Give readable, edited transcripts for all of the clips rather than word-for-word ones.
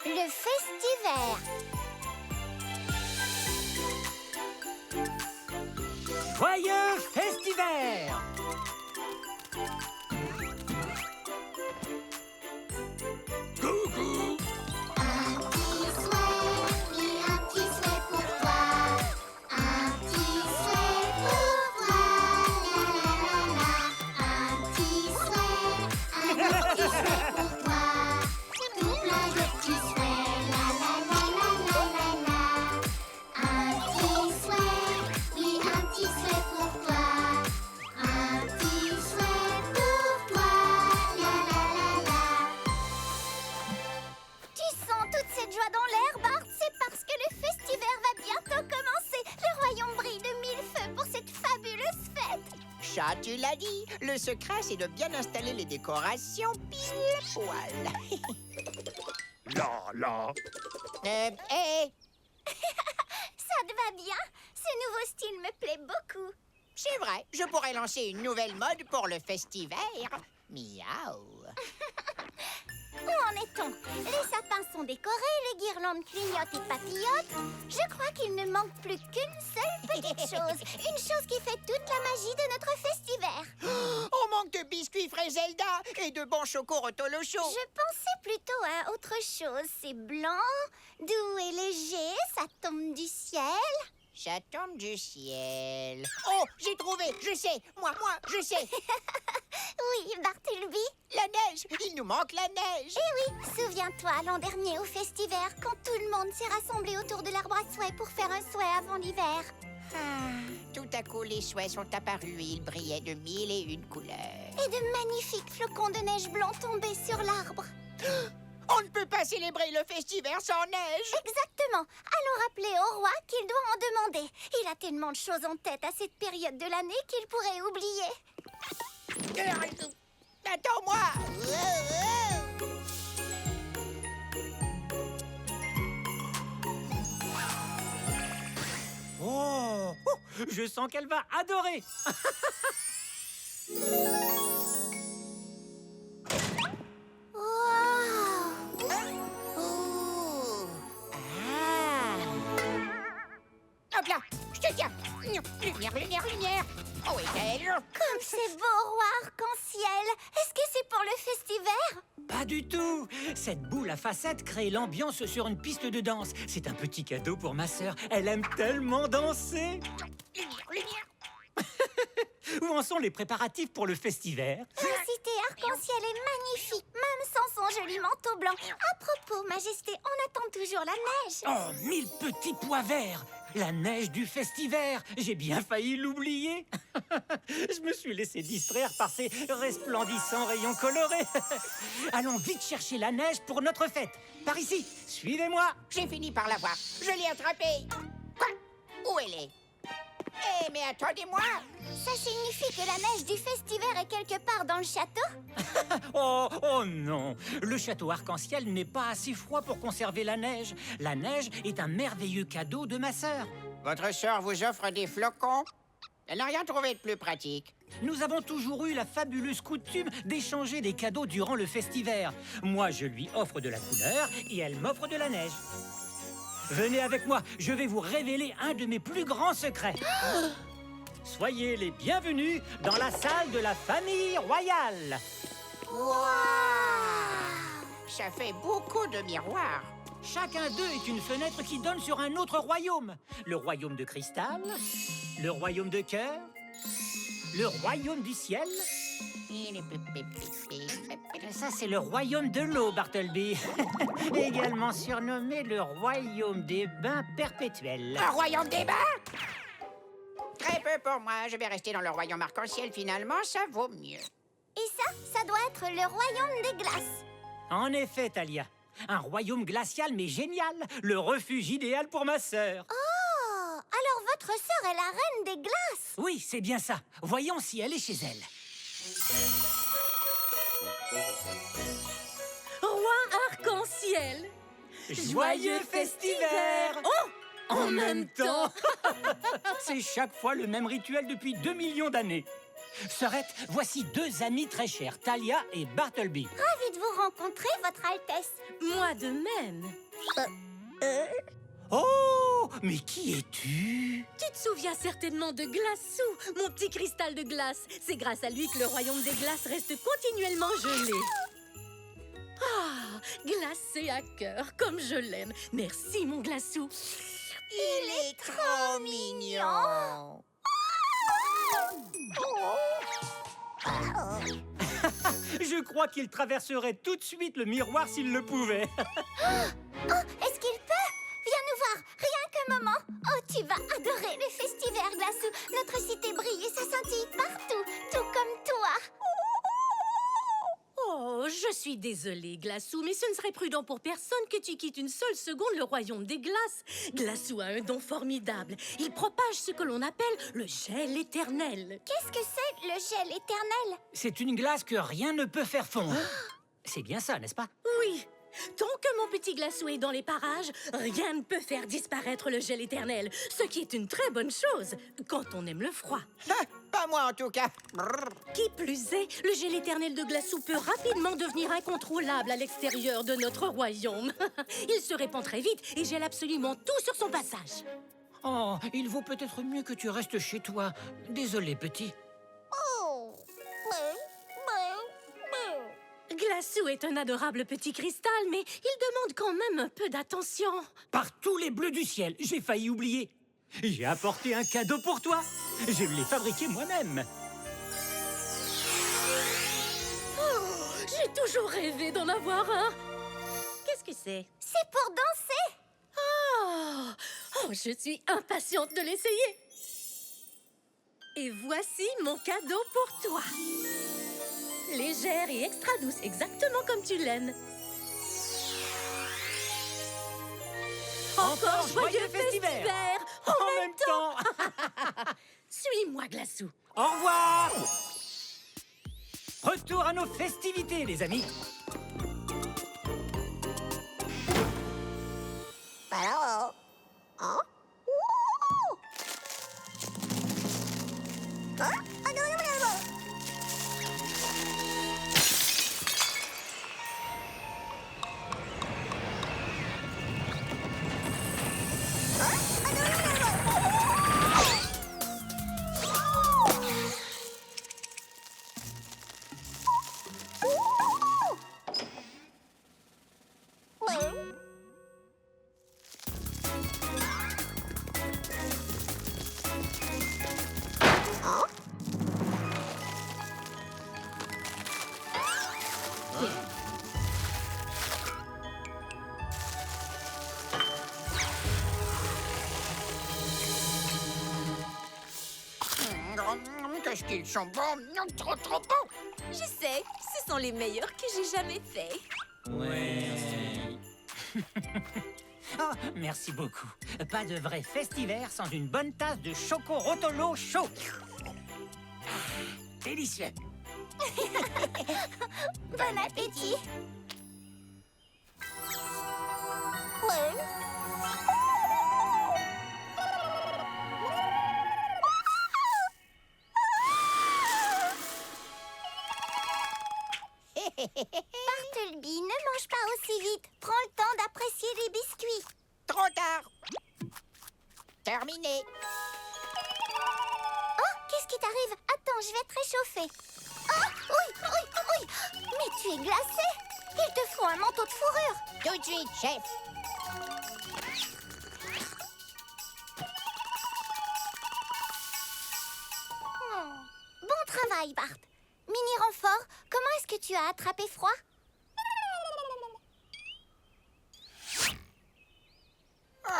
Le Festivaire. Joyeux Festivaire! Coucou! Un petit souhait, oui, un petit souhait pour toi. Un petit souhait pour toi, la la la la. Un petit souhait pour toi. Tout plein de petits souhaits, la la la la la la la. Un petit souhait, oui, un petit souhait pour toi. Un petit souhait pour toi, la la la la. Tu sens toute cette joie dans l'air, Bart? C'est parce que le festivaire va bientôt commencer. Le royaume brille de mille feux pour cette fabuleuse fête. Chat, tu l'as dit. Le secret, c'est de bien installer les décorations pile poil. Là. Hé, Ça te va bien? Ce nouveau style me plaît beaucoup. c'est vrai, je pourrais lancer une nouvelle mode pour le festivaire. Miaou. Où en est-on? Les sapins sont décorés, les guirlandes clignotent et papillotent. Je crois qu'il ne manque plus qu'une seule petite chose. Une chose qui fait toute la magie de notre festivaire. On manque de biscuits Zelda et de bons chocos Rotolocho. Je pensais plutôt à autre chose. C'est blanc, doux et léger, ça tombe du ciel. Ça tombe du ciel. Oh, j'ai trouvé, je sais. Moi, je sais. Oui, Bartleby. La neige, il nous manque la neige. Eh oui, souviens-toi, l'an dernier au festivaire, quand tout le monde s'est rassemblé autour de l'arbre à souhait pour faire un souhait avant l'hiver. Tout à coup, les souhaits sont apparus. Ils brillaient de mille et une couleurs. Et de magnifiques flocons de neige blanc tombaient sur l'arbre. On ne peut pas célébrer le festivaire sans neige. Exactement. Allons rappeler au roi qu'il doit en demander. Il a tellement de choses en tête à cette période de l'année qu'il pourrait oublier. Attends-moi. Oh, je sens qu'elle va adorer! Wow! Oh. Hop là, je te tiens. Lumière. Oh, et elle. Comme c'est beau, roi arc-en-ciel. Est-ce que c'est pour le festivaire? Pas du tout! Cette boule à facettes crée l'ambiance sur une piste de danse. C'est un petit cadeau pour ma sœur. Elle aime tellement danser! Lumière. Où en sont les préparatifs pour le festivaire? La cité arc-en-ciel est magnifique, même sans son joli manteau blanc. À propos, Majesté, on attend toujours la neige. Oh, 1000 petits pois verts! La neige du festivaire! J'ai bien failli l'oublier! Je me suis laissé distraire par ces resplendissants rayons colorés! Allons vite chercher la neige pour notre fête! Par ici! Suivez-moi! J'ai fini par la voir. Je l'ai attrapée. Quoi? Où elle est? Eh, mais attendez-moi. Ça signifie que la neige du festivaire est quelque part dans le château? Oh non! Le château arc-en-ciel n'est pas assez froid pour conserver la neige. La neige est un merveilleux cadeau de ma sœur. Votre sœur vous offre des flocons? Elle n'a rien trouvé de plus pratique. Nous avons toujours eu la fabuleuse coutume d'échanger des cadeaux durant le festivaire. Moi, je lui offre de la couleur et elle m'offre de la neige. Venez avec moi, je vais vous révéler un de mes plus grands secrets. Soyez les bienvenus dans la salle de la famille royale. Ça fait beaucoup de miroirs. Chacun d'eux est une fenêtre qui donne sur un autre royaume. Le royaume de cristal, le royaume de cœur, le royaume du ciel. Ça, c'est le royaume de l'eau, Bartleby. Également surnommé le royaume des bains perpétuels. Un royaume des bains? Très peu pour moi. Je vais rester dans le royaume arc-en-ciel. Finalement, ça vaut mieux. Et ça doit être le royaume des glaces. En effet, Talia. Un royaume glacial, mais génial. Le refuge idéal pour ma sœur. Oh, alors votre sœur est la reine des glaces. Oui, c'est bien ça. Voyons si elle est chez elle. Roi arc-en-ciel! Joyeux festivaire! Oh! En même temps! C'est chaque fois le même rituel depuis 2 millions d'années. Sœurette, voici deux amis très chers, Talia et Bartleby. Ravi de vous rencontrer, Votre Altesse. Moi de même. Oh, mais qui es-tu? Tu te souviens certainement de Glassou, mon petit cristal de glace. C'est grâce à lui que le royaume des glaces reste continuellement gelé. Ah, glacé à cœur, comme je l'aime. Merci, mon Glassou. Il est trop mignon. Je crois qu'il traverserait tout de suite le miroir s'il le pouvait. Oh, est-ce qu'il peut? Viens nous voir, rien qu'un moment. Oh, tu vas adorer le festival, Glassou. Notre cité brille et ça scintille partout, tout comme toi. Oh, je suis désolée, Glassou, mais ce ne serait prudent pour personne que tu quittes une seule seconde le royaume des glaces. Glassou a un don formidable. Il propage ce que l'on appelle le gel éternel. Qu'est-ce que c'est, le gel éternel? C'est une glace que rien ne peut faire fondre. C'est bien ça, n'est-ce pas? Oui. Tant que mon petit Glassou est dans les parages, rien ne peut faire disparaître le gel éternel, ce qui est une très bonne chose quand on aime le froid. Pas moi en tout cas. Brrr. Qui plus est, le gel éternel de Glassou peut rapidement devenir incontrôlable à l'extérieur de notre royaume. Il se répand très vite et gèle absolument tout sur son passage. Oh, il vaut peut-être mieux que tu restes chez toi. Désolé, petit. Oh. Glassou est un adorable petit cristal, mais il demande quand même un peu d'attention. Par tous les bleus du ciel, j'ai failli oublier. J'ai apporté un cadeau pour toi. Je l'ai fabriqué moi-même. Oh, j'ai toujours rêvé d'en avoir un. Qu'est-ce que c'est? C'est pour danser. Oh, je suis impatiente de l'essayer. Et voici mon cadeau pour toi. Légère et extra douce, exactement comme tu l'aimes. Encore joyeux festival En même temps. Suis-moi, Glassou. Au revoir. Retour à nos festivités, les amis. Alors, hein? Qu'est-ce qu'ils sont bons. Trop bons. Je sais, ce sont les meilleurs que j'ai jamais faits. Oh, merci beaucoup. Pas de vrai festivaire sans une bonne tasse de choco-rotolo chaud. Délicieux. Bon appétit. Bartleby, ne mange pas aussi vite. Prends le temps d'apprécier les biscuits. Trop tard. Terminé. Oh, qu'est-ce qui t'arrive? Attends, je vais te réchauffer. Oh, oui. Mais tu es glacé. Il te faut un manteau de fourrure. Tout de suite, chef. Bon travail, Bart. Mini renfort, comment est-ce que tu as attrapé froid? Oh,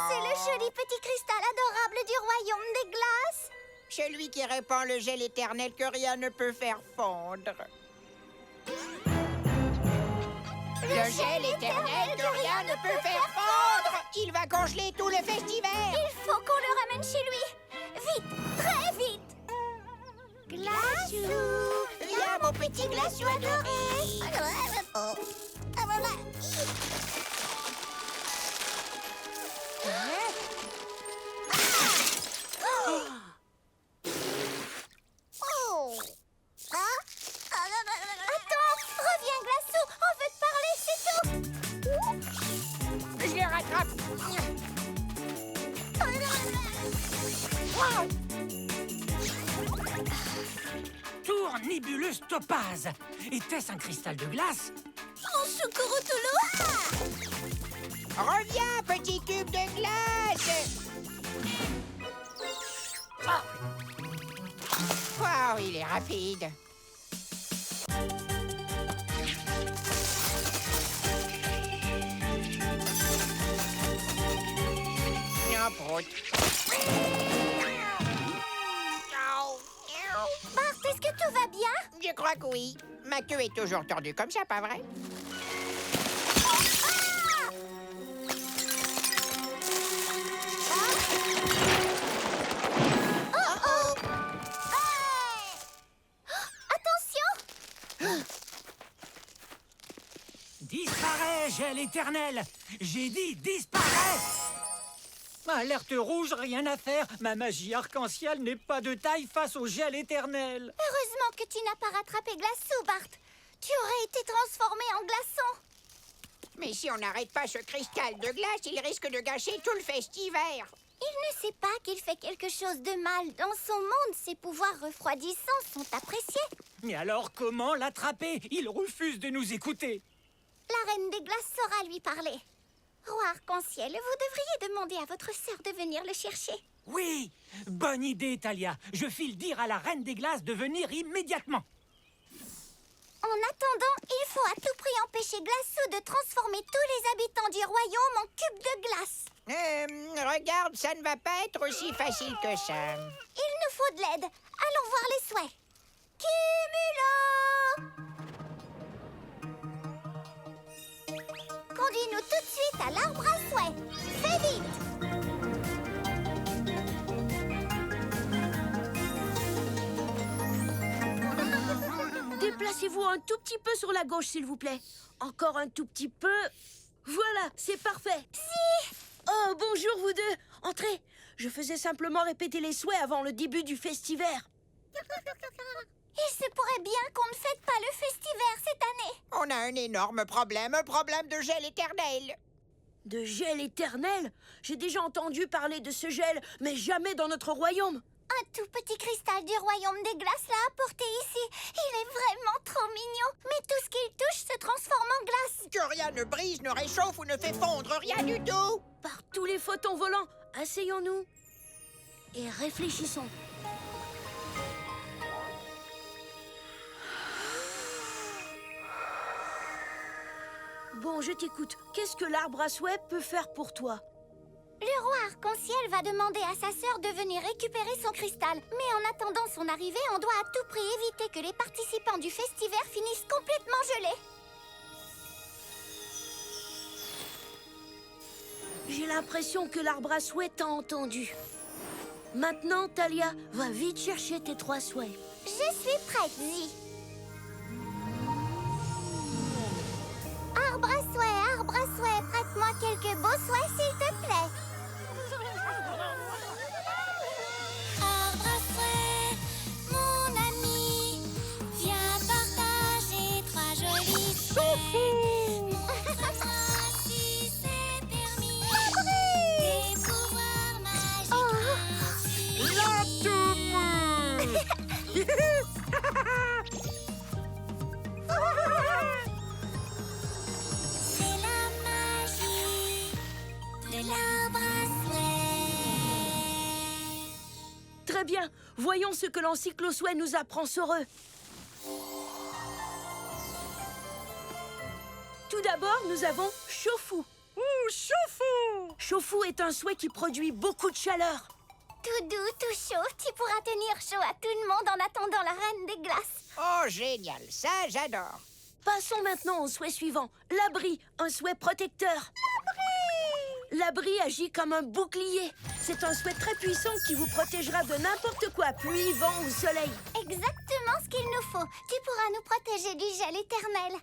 c'est le joli petit cristal adorable du royaume des glaces. Celui qui répand le gel éternel que rien ne peut faire fondre. Le gel éternel que rien ne peut faire fondre. Il va congeler tout le festival. Il faut qu'on le ramène chez lui. Vite, très vite. Glassou, Viens, mon petit glaçou adoré. attrape. Tournibulus topaz. Était-ce un cristal de glace? Mon Chocorotolo! Reviens, petit cube de glace. Wow, il est rapide. Non, prout. Bart, est-ce que tout va bien? Je crois que oui. Ma queue est toujours tordue comme ça, pas vrai? Disparaît, gel éternel. J'ai dit disparaît. Alerte rouge, rien à faire. Ma magie arc-en-ciel n'est pas de taille face au gel éternel. Heureusement que tu n'as pas rattrapé Glaçou, Bart. Tu aurais été transformé en glaçon. Mais si on n'arrête pas ce cristal de glace, il risque de gâcher tout le festivaire. Il ne sait pas qu'il fait quelque chose de mal. Dans son monde, ses pouvoirs refroidissants sont appréciés. Mais alors comment l'attraper? Il refuse de nous écouter. La Reine des Glaces saura lui parler. Roi Arc-en-Ciel, vous devriez demander à votre sœur de venir le chercher. Oui, bonne idée, Talia. Je file dire à la Reine des Glaces de venir immédiatement. En attendant, il faut à tout prix empêcher Glaçou de transformer tous les habitants du royaume en cubes de glace. Regarde, ça ne va pas être aussi facile que ça. Il nous faut de l'aide. Allons voir les souhaits. Cumulo! Conduis-nous tout de suite à l'arbre à souhaits. Fais vite! Déplacez-vous un tout petit peu sur la gauche, s'il vous plaît. Encore un tout petit peu. Voilà, c'est parfait. Si. Oh, bonjour vous deux. Entrez. Je faisais simplement répéter les souhaits avant le début du festivaire. Il se pourrait bien qu'on ne fête pas le festivaire cette année. On a un énorme problème, un problème de gel éternel. De gel éternel? J'ai déjà entendu parler de ce gel, mais jamais dans notre royaume. Un tout petit cristal du royaume des glaces l'a apporté ici. Il est vraiment trop mignon. Mais tout ce qu'il touche se transforme en glace. Que rien ne brise, ne réchauffe ou ne fait fondre, rien du tout. Par tous les photons volants, asseyons-nous et réfléchissons. Bon, je t'écoute. Qu'est-ce que l'arbre à souhait peut faire pour toi? Le roi Arc-en-Ciel va demander à sa sœur de venir récupérer son cristal. Mais en attendant son arrivée, on doit à tout prix éviter que les participants du festivaire finissent complètement gelés. J'ai l'impression que l'arbre à souhait t'a entendu. Maintenant, Talia, va vite chercher tes 3 souhaits. Je suis prête, Zi. Arbre à souhait, prête-moi quelques beaux souhaits, s'il te plaît. Arbre à souhait, mon ami, viens partager 3 jolis souhaits. Montre-moi si c'est permis. Des pouvoirs magiques. C'est la magie de l'arbre à souhait. Très bien. Voyons ce que l'encyclo-souhait nous apprend sur eux. Tout d'abord, nous avons Chofou. Chofou! Chofou est un souhait qui produit beaucoup de chaleur. Tout doux, tout chaud, tu pourras tenir chaud à tout le monde en attendant la Reine des Glaces. Oh, génial, ça j'adore. Passons maintenant au souhait suivant. L'abri, un souhait protecteur. L'abri agit comme un bouclier. C'est un souhait très puissant qui vous protégera de n'importe quoi, pluie, vent ou soleil. Exactement ce qu'il nous faut. Tu pourras nous protéger du gel éternel.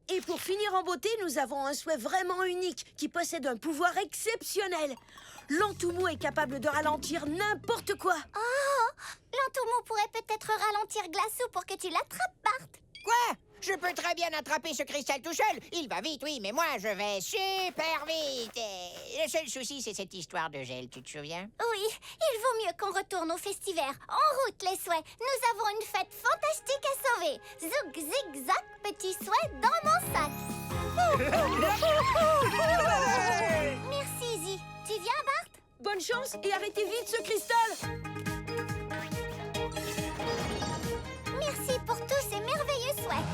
Et pour finir en beauté, nous avons un souhait vraiment unique qui possède un pouvoir exceptionnel. L'Entoumou est capable de ralentir n'importe quoi. Oh, L'Entoumou pourrait peut-être ralentir Glaçou pour que tu l'attrapes, Bart. Quoi? Je peux très bien attraper ce cristal tout seul. Il va vite, oui, mais moi, je vais super vite. Et le seul souci, c'est cette histoire de gel, tu te souviens? Oui, il vaut mieux qu'on retourne au festivaire. En route, les souhaits. Nous avons une fête fantastique à sauver. Zouk, zig, zac, petit souhait dans mon sac. Merci, Izzy. Tu viens, Bart? Bonne chance et arrêtez vite ce cristal. Merci pour tous ces merveilleux souhaits.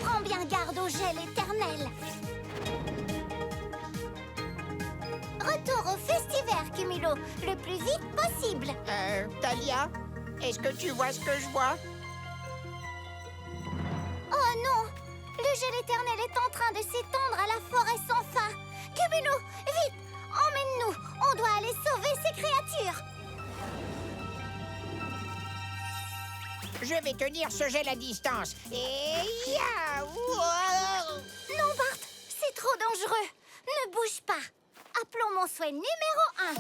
Prends bien garde au gel éternel. Retour au festivaire, Cumulo, le plus vite possible. Talia, est-ce que tu vois ce que je vois? Oh non! Le gel éternel est en train de s'étendre à la forêt sans fin. Cumulo, vite! Emmène-nous! On doit aller sauver ces créatures! Je vais tenir ce gel à distance. Et ya! Non, Bart, c'est trop dangereux. Ne bouge pas. Appelons mon souhait numéro 1.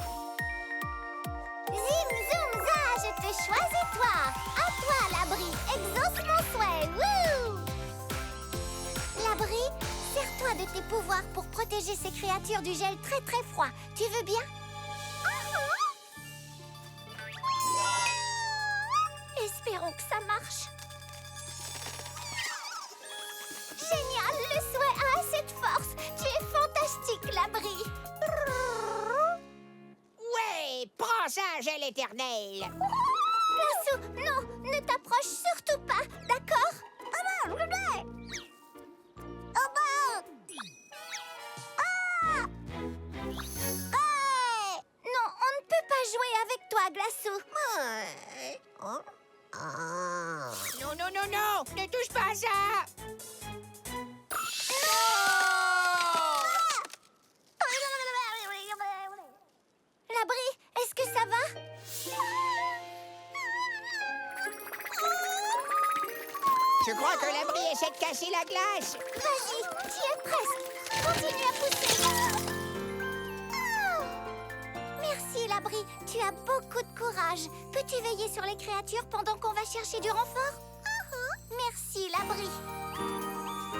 Zim, zoom, za, je te choisis, toi. À toi, l'abri. Exauce mon souhait. Wouh! L'abri, sers-toi de tes pouvoirs pour protéger ces créatures du gel très très froid. Tu veux bien? Espérons que ça marche. Génial, le souhait a assez de force. Tu es fantastique, l'abri. Ouais, prends ça, gel éternel. Glassou, non, ne t'approche surtout pas, d'accord? Non, on ne peut pas jouer avec toi, Glassou. Non, non, non, non! Ne touche pas à ça! L'abri, est-ce que ça va? Je crois que l'abri essaie de casser la glace. Vas-y, tu y es presque. Continue à pousser. Merci, l'abri. Tu as beaucoup de courage. Peux-tu veiller sur les créatures pendant qu'on va chercher du renfort? Merci, l'abri.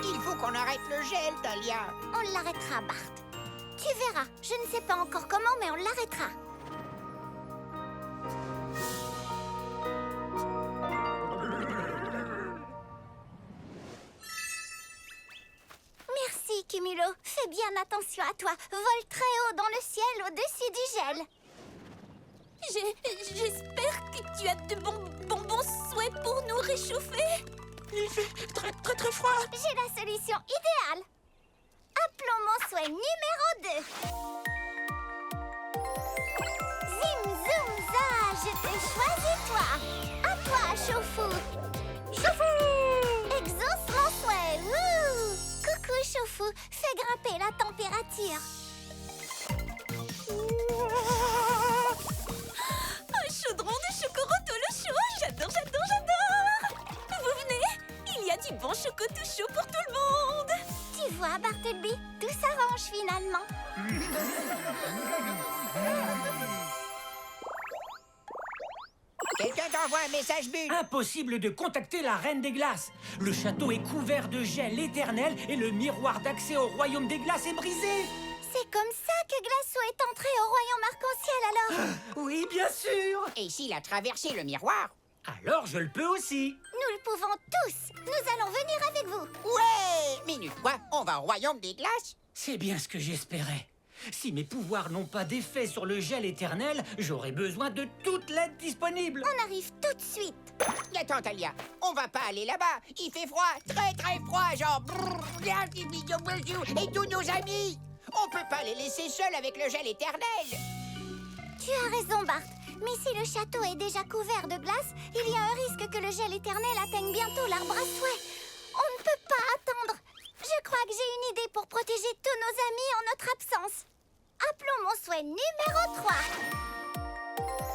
Il faut qu'on arrête le gel, Talia. On l'arrêtera, Bart. Tu verras. Je ne sais pas encore comment, mais on l'arrêtera. Merci, Cumulo. Fais bien attention à toi. Vole très haut dans le ciel au-dessus du gel. J'espère que tu as de bons souhaits pour nous réchauffer. Il fait très très très froid. J'ai la solution idéale. Appelons mon souhait numéro 2. Zim, zoom, za, je te choisis, toi. À toi, Chaufou. Chaufou! Exauce mon souhait. Wouh! Coucou, Chaufou. Fais grimper la température. Un chaudron de chocolat au chaud. J'adore. Vous venez? Il y a du bon chocolat chaud pour tout le monde. Tu vois, Bartleby, tout s'arrange finalement. Quelqu'un t'envoie un message bulle. Impossible de contacter la Reine des Glaces. Le château est couvert de gel éternel et le miroir d'accès au royaume des glaces est brisé. C'est comme ça que Glassou est entré au royaume arc-en-ciel alors. Oui, bien sûr. Et s'il a traversé le miroir? Alors je le peux aussi. Nous le pouvons tous. Nous allons venir avec vous. Ouais! Minute, quoi? On va au royaume des glaces? C'est bien ce que j'espérais. Si mes pouvoirs n'ont pas d'effet sur le gel éternel, j'aurai besoin de toute l'aide disponible. On arrive tout de suite. Attends, Talia, on va pas aller là-bas. Il fait froid, très très froid, genre... Et tous nos amis. On peut pas les laisser seuls avec le gel éternel. Tu as raison, Bart. Mais si le château est déjà couvert de glace, il y a un risque que le gel éternel atteigne bientôt l'arbre à souhait. On ne peut pas attendre. Je crois que j'ai une idée pour protéger tous nos amis en notre absence. Appelons mon souhait numéro 3.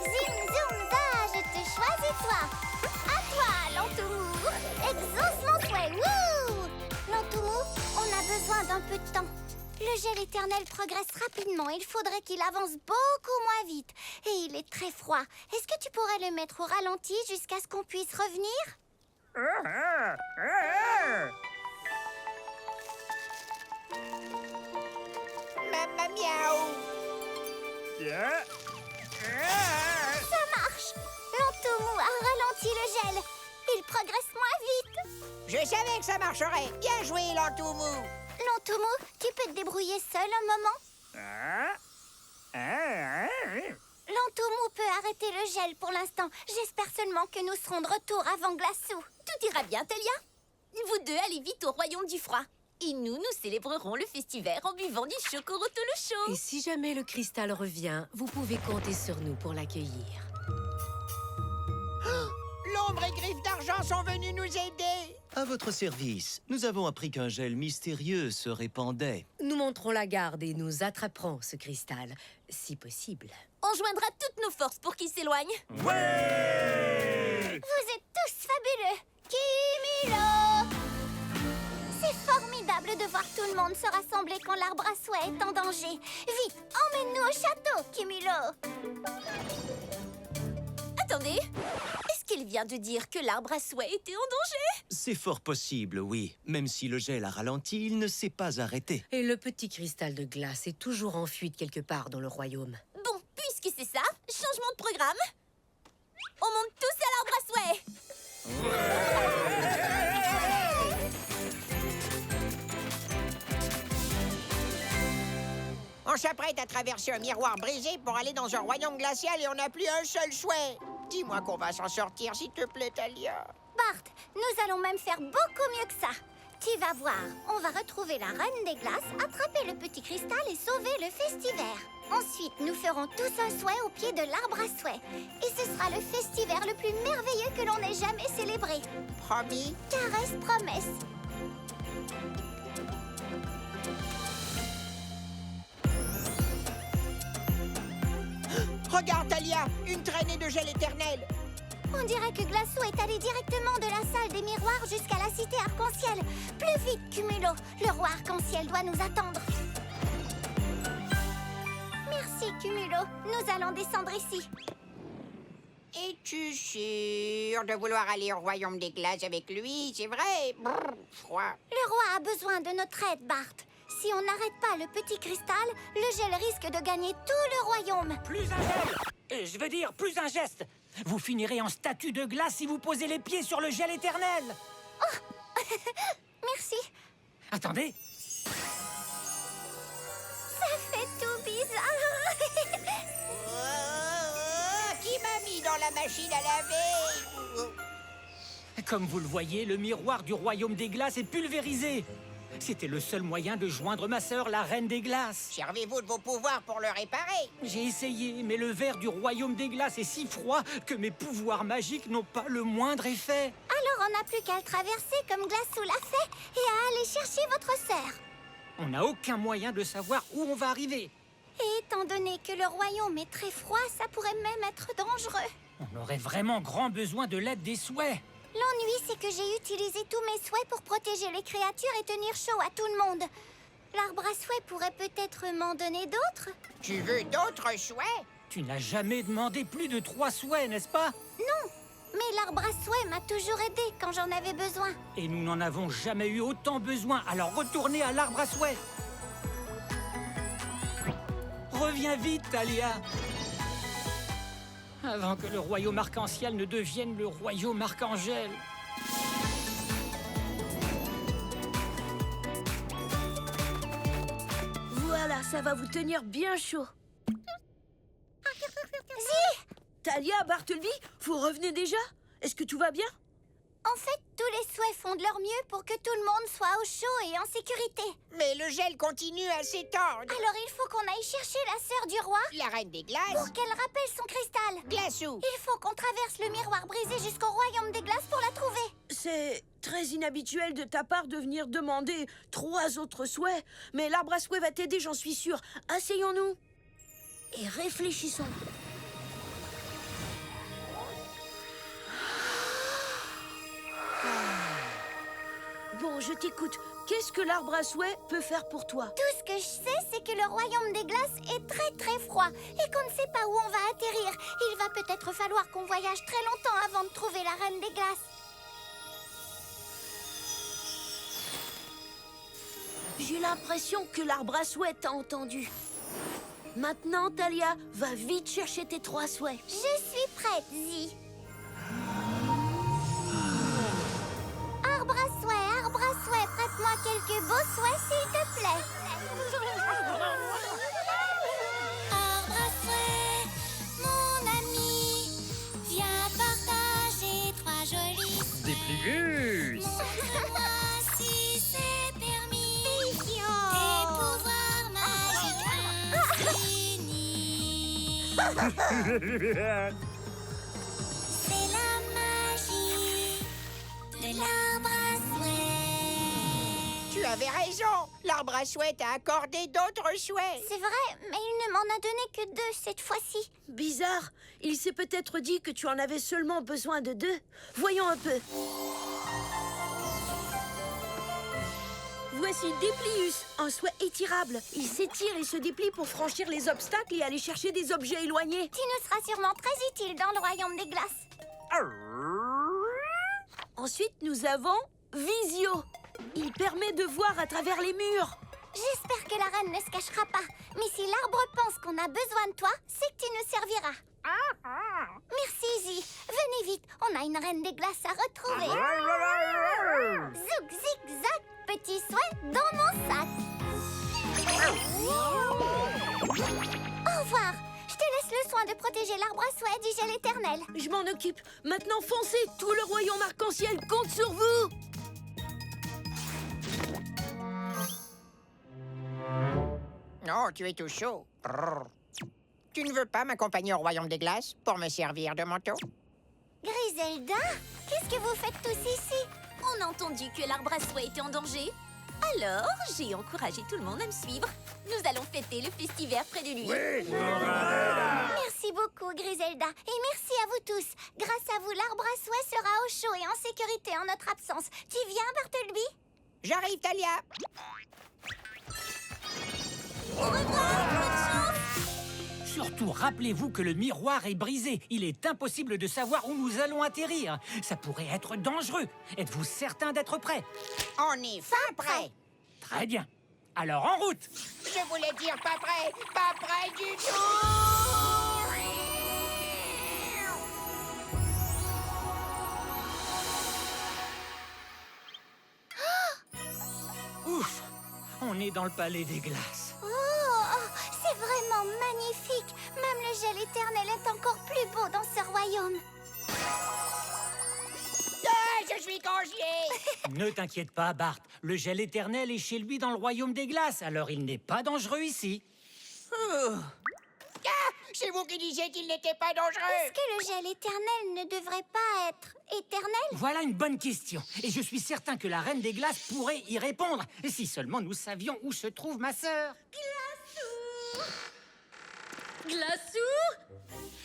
Zim, zoom, za, je te choisis, toi. À toi, Lantoumou. Exauce mon souhait. Wouh! Lantoumou, on a besoin d'un peu de temps. Le gel éternel progresse rapidement. Il faudrait qu'il avance beaucoup moins vite. Et il est très froid. Est-ce que tu pourrais le mettre au ralenti jusqu'à ce qu'on puisse revenir? Ça marche! Lantoumou a ralenti le gel. Il progresse moins vite. Je savais que ça marcherait. Bien joué, Lantoumou. Lantoumou, tu peux te débrouiller seul un moment? Lantoumou peut arrêter le gel pour l'instant. J'espère seulement que nous serons de retour avant Glassou. Tout ira bien, Talia. Vous deux allez vite au royaume du froid. Et nous célébrerons le festival en buvant du chocorotolo chaud. Et si jamais le cristal revient, vous pouvez compter sur nous pour l'accueillir. L'ombre et Griffe d'Argent sont venus nous aider. À votre service, nous avons appris qu'un gel mystérieux se répandait. Nous monterons la garde et nous attraperons ce cristal, si possible. On joindra toutes nos forces pour qu'il s'éloigne. Vous êtes tous fabuleux. Kimilo! C'est formidable de voir tout le monde se rassembler quand l'arbre à souhait est en danger. Vite, emmène-nous au château, Kimilo! Attendez, est-ce qu'il vient de dire que l'arbre à souhait était en danger? C'est fort possible, oui. Même si le gel a ralenti, il ne s'est pas arrêté. Et le petit cristal de glace est toujours en fuite quelque part dans le royaume. Bon, puisque c'est ça, changement de programme. On monte tous à l'arbre à souhait. On s'apprête à traverser un miroir brisé pour aller dans un royaume glacial et on n'a plus un seul souhait. Dis-moi qu'on va s'en sortir, s'il te plaît, Talia. Bart, nous allons même faire beaucoup mieux que ça. Tu vas voir, on va retrouver la Reine des Glaces, attraper le petit cristal et sauver le festival. Ensuite, nous ferons tous un souhait au pied de l'arbre à souhait. Et ce sera le festival le plus merveilleux que l'on ait jamais célébré. Promis? Caresse promesse. Regarde, Talia, une traînée de gel éternel. On dirait que Glassou est allé directement de la salle des miroirs jusqu'à la cité arc-en-ciel. Plus vite, Cumulo. Le roi arc-en-ciel doit nous attendre. Merci, Cumulo. Nous allons descendre ici. Es-tu sûr de vouloir aller au royaume des glaces avec lui? C'est vrai? Brrr, froid. Le roi a besoin de notre aide, Bart. Si on n'arrête pas le petit cristal, le gel risque de gagner tout le royaume. Plus un gel! Je veux dire, plus un geste! Vous finirez en statue de glace si vous posez les pieds sur le gel éternel! Merci. Attendez! Ça fait tout bizarre. Qui m'a mis dans la machine à laver? Comme vous le voyez, le miroir du royaume des glaces est pulvérisé. C'était le seul moyen de joindre ma sœur, la Reine des Glaces. Servez-vous de vos pouvoirs pour le réparer. J'ai essayé, mais le verre du royaume des glaces est si froid que mes pouvoirs magiques n'ont pas le moindre effet. Alors on n'a plus qu'à le traverser comme Glassou l'a fait et à aller chercher votre sœur. On n'a aucun moyen de savoir où on va arriver. Et étant donné que le royaume est très froid, ça pourrait même être dangereux. On aurait vraiment grand besoin de l'aide des souhaits. L'ennui, c'est que j'ai utilisé tous mes souhaits pour protéger les créatures et tenir chaud à tout le monde. L'arbre à souhaits pourrait peut-être m'en donner d'autres? Tu veux d'autres souhaits? Tu n'as jamais demandé plus de 3 souhaits, n'est-ce pas? Non, mais l'arbre à souhaits m'a toujours aidé quand j'en avais besoin. Et nous n'en avons jamais eu autant besoin, alors retournez à l'arbre à souhaits. Reviens vite, Talia. Avant que le royaume arc-en-ciel ne devienne le royaume arc-en-gel. Voilà, ça va vous tenir bien chaud. Talia, Bartleby, vous revenez déjà? Est-ce que tout va bien? En fait, tous les souhaits font de leur mieux pour que tout le monde soit au chaud et en sécurité. Mais le gel continue à s'étendre. Alors il faut qu'on aille chercher la sœur du roi La Reine des Glaces? pour qu'elle rappelle son cristal. Glassou! Il faut qu'on traverse le miroir brisé jusqu'au royaume des glaces pour la trouver. C'est très inhabituel de ta part de venir demander 3 autres souhaits. Mais l'arbre à souhaits va t'aider, j'en suis sûre. Asseyons-nous et réfléchissons. Bon, je t'écoute. Qu'est-ce que l'arbre à souhait peut faire pour toi? Tout ce que je sais, c'est que le royaume des glaces est très très froid et qu'on ne sait pas où on va atterrir. Il va peut-être falloir qu'on voyage très longtemps avant de trouver la Reine des glaces. J'ai l'impression que l'arbre à souhait t'a entendu. Maintenant, Talia, va vite chercher tes 3 souhaits. Je suis prête, Zi. Arbre à souhait, prête-moi quelques beaux souhaits, s'il te plaît. Arbre à souhait, mon ami, viens partager 3 jolis souhaits. Dépligus. Montre-moi si c'est permis. Tes pouvoirs magiques infinis. C'est la magie de l'arbre à souhait. Tu avais raison. L'arbre à souhait t'a accordé d'autres souhaits. C'est vrai, mais il ne m'en a donné que 2 cette fois-ci. Bizarre, il s'est peut-être dit que tu en avais seulement besoin de 2. Voyons un peu. Voici Déplius, un souhait étirable. Il s'étire et se déplie pour franchir les obstacles et aller chercher des objets éloignés. Tu nous seras sûrement très utile dans le royaume des glaces. Ensuite, nous avons Visio. Il permet de voir à travers les murs. J'espère que la reine ne se cachera pas. Mais si l'arbre pense qu'on a besoin de toi, c'est que tu nous serviras. Merci, Zi. Venez vite, on a une reine des glaces à retrouver. Zouk, zig, zac, petit souhait dans mon sac. Au revoir. Je te laisse le soin de protéger l'arbre à souhait du gel éternel. Je m'en occupe. Maintenant, foncez. Tout le royaume arc-en-ciel compte sur vous. Non, tu es tout chaud. Brrr. Tu ne veux pas m'accompagner au royaume des glaces pour me servir de manteau? Griselda, qu'est-ce que vous faites tous ici? On a entendu que l'arbre à souhait était en danger. Alors, j'ai encouragé tout le monde à me suivre. Nous allons fêter le festivaire près de lui. Merci beaucoup, Griselda. Et merci à vous tous. Grâce à vous, l'arbre à souhait sera au chaud et en sécurité en notre absence. Tu viens, Bartleby? J'arrive, Talia. Au revoir, bonne chance. Surtout, rappelez-vous que le miroir est brisé. Il est impossible de savoir où nous allons atterrir. Ça pourrait être dangereux. Êtes-vous certain d'être prêt? On est fin prêt. Très bien. Alors, en route! Je voulais dire pas prêt du tout. Ouf! On est dans le palais des glaces. C'est vraiment magnifique. Même le gel éternel est encore plus beau dans ce royaume. Ah, je suis congelé. Ne t'inquiète pas, Bart. Le gel éternel est chez lui dans le royaume des glaces, alors il n'est pas dangereux ici. Ah, c'est vous qui disiez qu'il n'était pas dangereux. Est-ce que le gel éternel ne devrait pas être éternel? Voilà une bonne question. Et je suis certain que la reine des glaces pourrait y répondre. Si seulement nous savions où se trouve ma sœur. Glassou?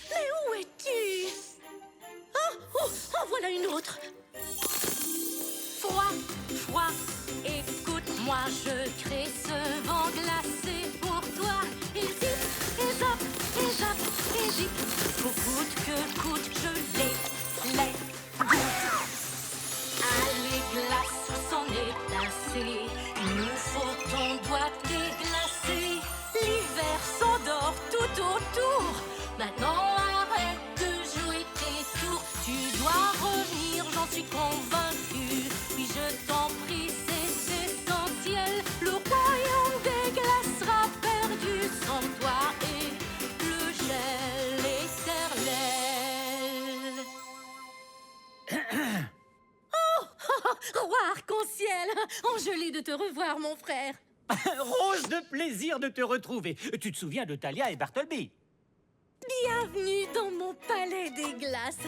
Mais où es-tu? Oh, voilà une autre. Froid, écoute-moi, je crée ce vent glacé pour toi. Et zip, et zap, et zap, et zip. Coûte que coûte, je les goûte. Allez, glace, s'en est assez. Il nous faut ton doigt déglacer. L'hiver s'endort tout autour. Maintenant, arrête de jouer tes tours. Tu dois revenir, j'en suis convaincue. Puis je t'en prie, c'est essentiel. Le royaume des glaces sera perdu sans toi et le gel éternel. Roi arc-en-ciel, engelé de te revoir, mon frère. Rose de plaisir de te retrouver. Tu te souviens de Talia et Bartleby? Bienvenue dans mon palais des glaces.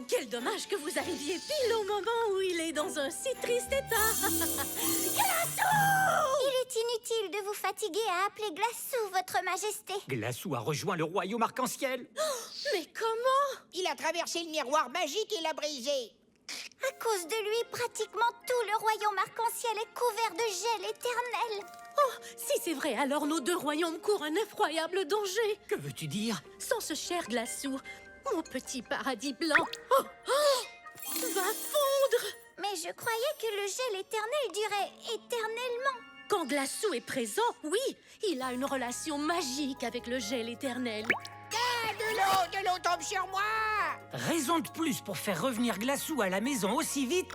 Quel dommage que vous arriviez pile au moment où il est dans un si triste état. Glassou! Il est inutile de vous fatiguer à appeler Glassou, votre majesté. Glassou a rejoint le royaume arc-en-ciel. Mais comment? Il a traversé le miroir magique et l'a brisé. À cause de lui, pratiquement tout le royaume arc-en-ciel est couvert de gel éternel. Oh, si c'est vrai, alors nos 2 royaumes courent un effroyable danger. Que veux-tu dire? Sans ce cher Glassou, mon petit paradis blanc va fondre. Mais je croyais que le gel éternel durait éternellement. Quand Glassou est présent, oui, il a une relation magique avec le gel éternel. Ah, de l'eau tombe sur moi! Raison de plus pour faire revenir Glassou à la maison aussi vite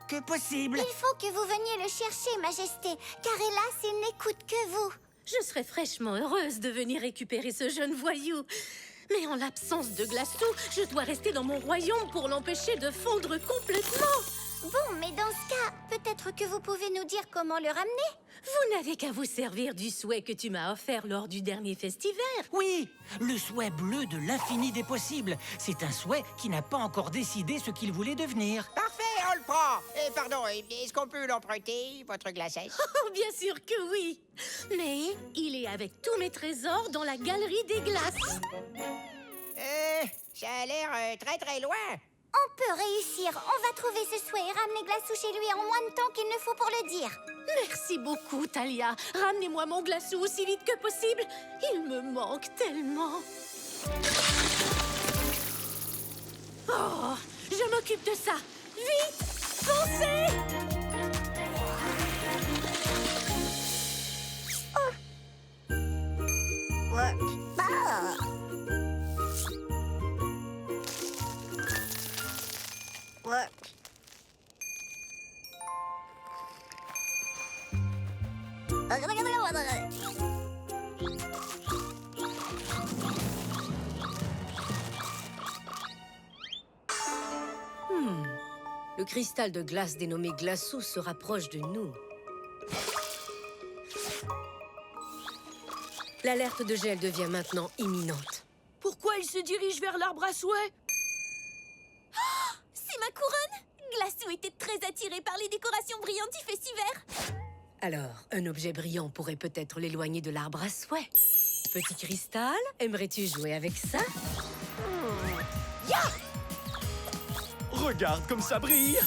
que possible. Il faut que vous veniez le chercher, Majesté, car hélas, il n'écoute que vous. Je serais fraîchement heureuse de venir récupérer ce jeune voyou. Mais en l'absence de Glassou, je dois rester dans mon royaume pour l'empêcher de fondre complètement. Bon, mais dans ce cas, peut-être que vous pouvez nous dire comment le ramener? Vous n'avez qu'à vous servir du souhait que tu m'as offert lors du dernier festivaire. Oui, le souhait bleu de l'infini des possibles. C'est un souhait qui n'a pas encore décidé ce qu'il voulait devenir. Parfait, on le prend. Pardon, est-ce qu'on peut l'emprunter, votre glaçesse? Oh, bien sûr que oui. Mais il est avec tous mes trésors dans la galerie des glaces. Ça a l'air très très loin. On peut réussir. On va trouver ce souhait et ramener Glassou chez lui en moins de temps qu'il ne faut pour le dire. Merci beaucoup, Talia. Ramenez-moi mon Glassou aussi vite que possible. Il me manque tellement. Oh, je m'occupe de ça. Vite, foncez! Le cristal de glace dénommé Glassou se rapproche de nous. L'alerte de gel devient maintenant imminente. Pourquoi il se dirige vers l'arbre à souhait? C'est ma couronne! Glassou était très attiré par les décorations brillantes du festivaire. Alors, un objet brillant pourrait peut-être l'éloigner de l'arbre à souhait. Petit cristal, aimerais-tu jouer avec ça? Regarde comme ça brille!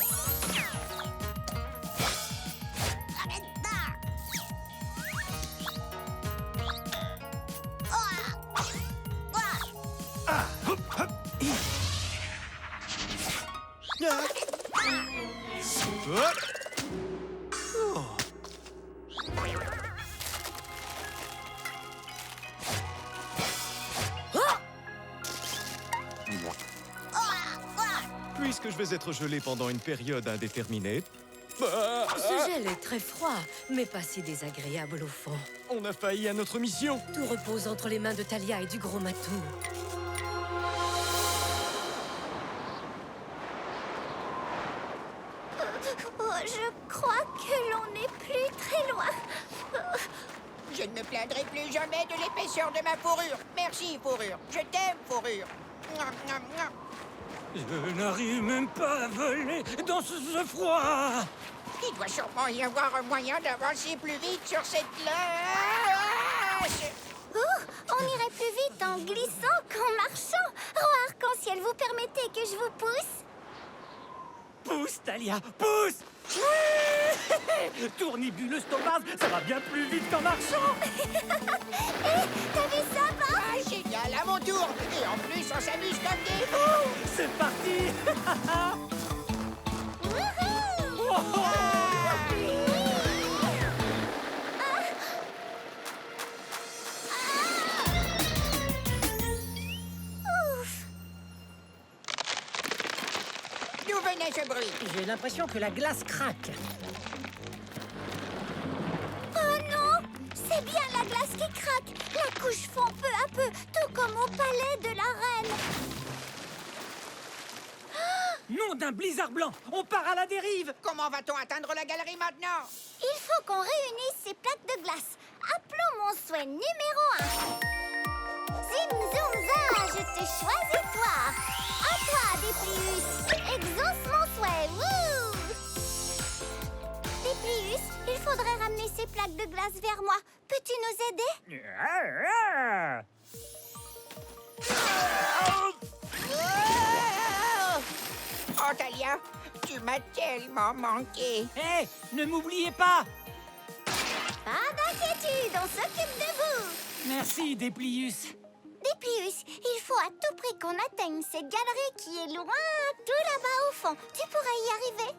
Ah, hop, hop. Ah. Hop. Oh. Puisque je vais être gelé pendant une période indéterminée, Ce gel est très froid, mais pas si désagréable au fond. on a failli à notre mission. Tout repose entre les mains de Talia et du gros matou. Oh, je crois que l'on n'est plus très loin. Je ne me plaindrai plus jamais de l'épaisseur de ma fourrure. Merci, fourrure. Je t'aime, fourrure. Mouah, mouah, mouah. Je n'arrive même pas à voler dans ce froid. Il doit sûrement y avoir un moyen d'avancer plus vite sur cette glace. Oh, on irait plus vite en glissant qu'en marchant. Roi Arc-en-Ciel, vous permettez que je vous pousse? Pousse, Talia, pousse. Oui. Tournibuleuse Topaz, ça va bien plus vite qu'en marchant. T'as vu ça, Bob? Ah, génial, à mon tour. Et en plus, on s'amuse comme des fous. C'est parti. Wouhou! Oh. Ouf! D'où venait ce bruit? J'ai l'impression que la glace craque. Oh non! C'est bien la glace qui craque. La couche fond peu à peu, tout comme au palais de la reine. Nom d'un blizzard blanc, on part à la dérive. Comment va-t-on atteindre la galerie maintenant? Il faut qu'on réunisse ces plaques de glace. Appelons mon souhait numéro 1. Zim zoom za, je te choisis toi. À toi, Déplius. Exauce mon souhait. Wouh! Déplius, il faudrait ramener ces plaques de glace vers moi. Peux-tu nous aider? Oh, Talia, tu m'as tellement manqué. Hé, ne m'oubliez pas. Pas d'inquiétude, on s'occupe de vous. Merci, Déplius. Déplius, il faut à tout prix qu'on atteigne cette galerie qui est loin, tout là-bas au fond. Tu pourrais y arriver.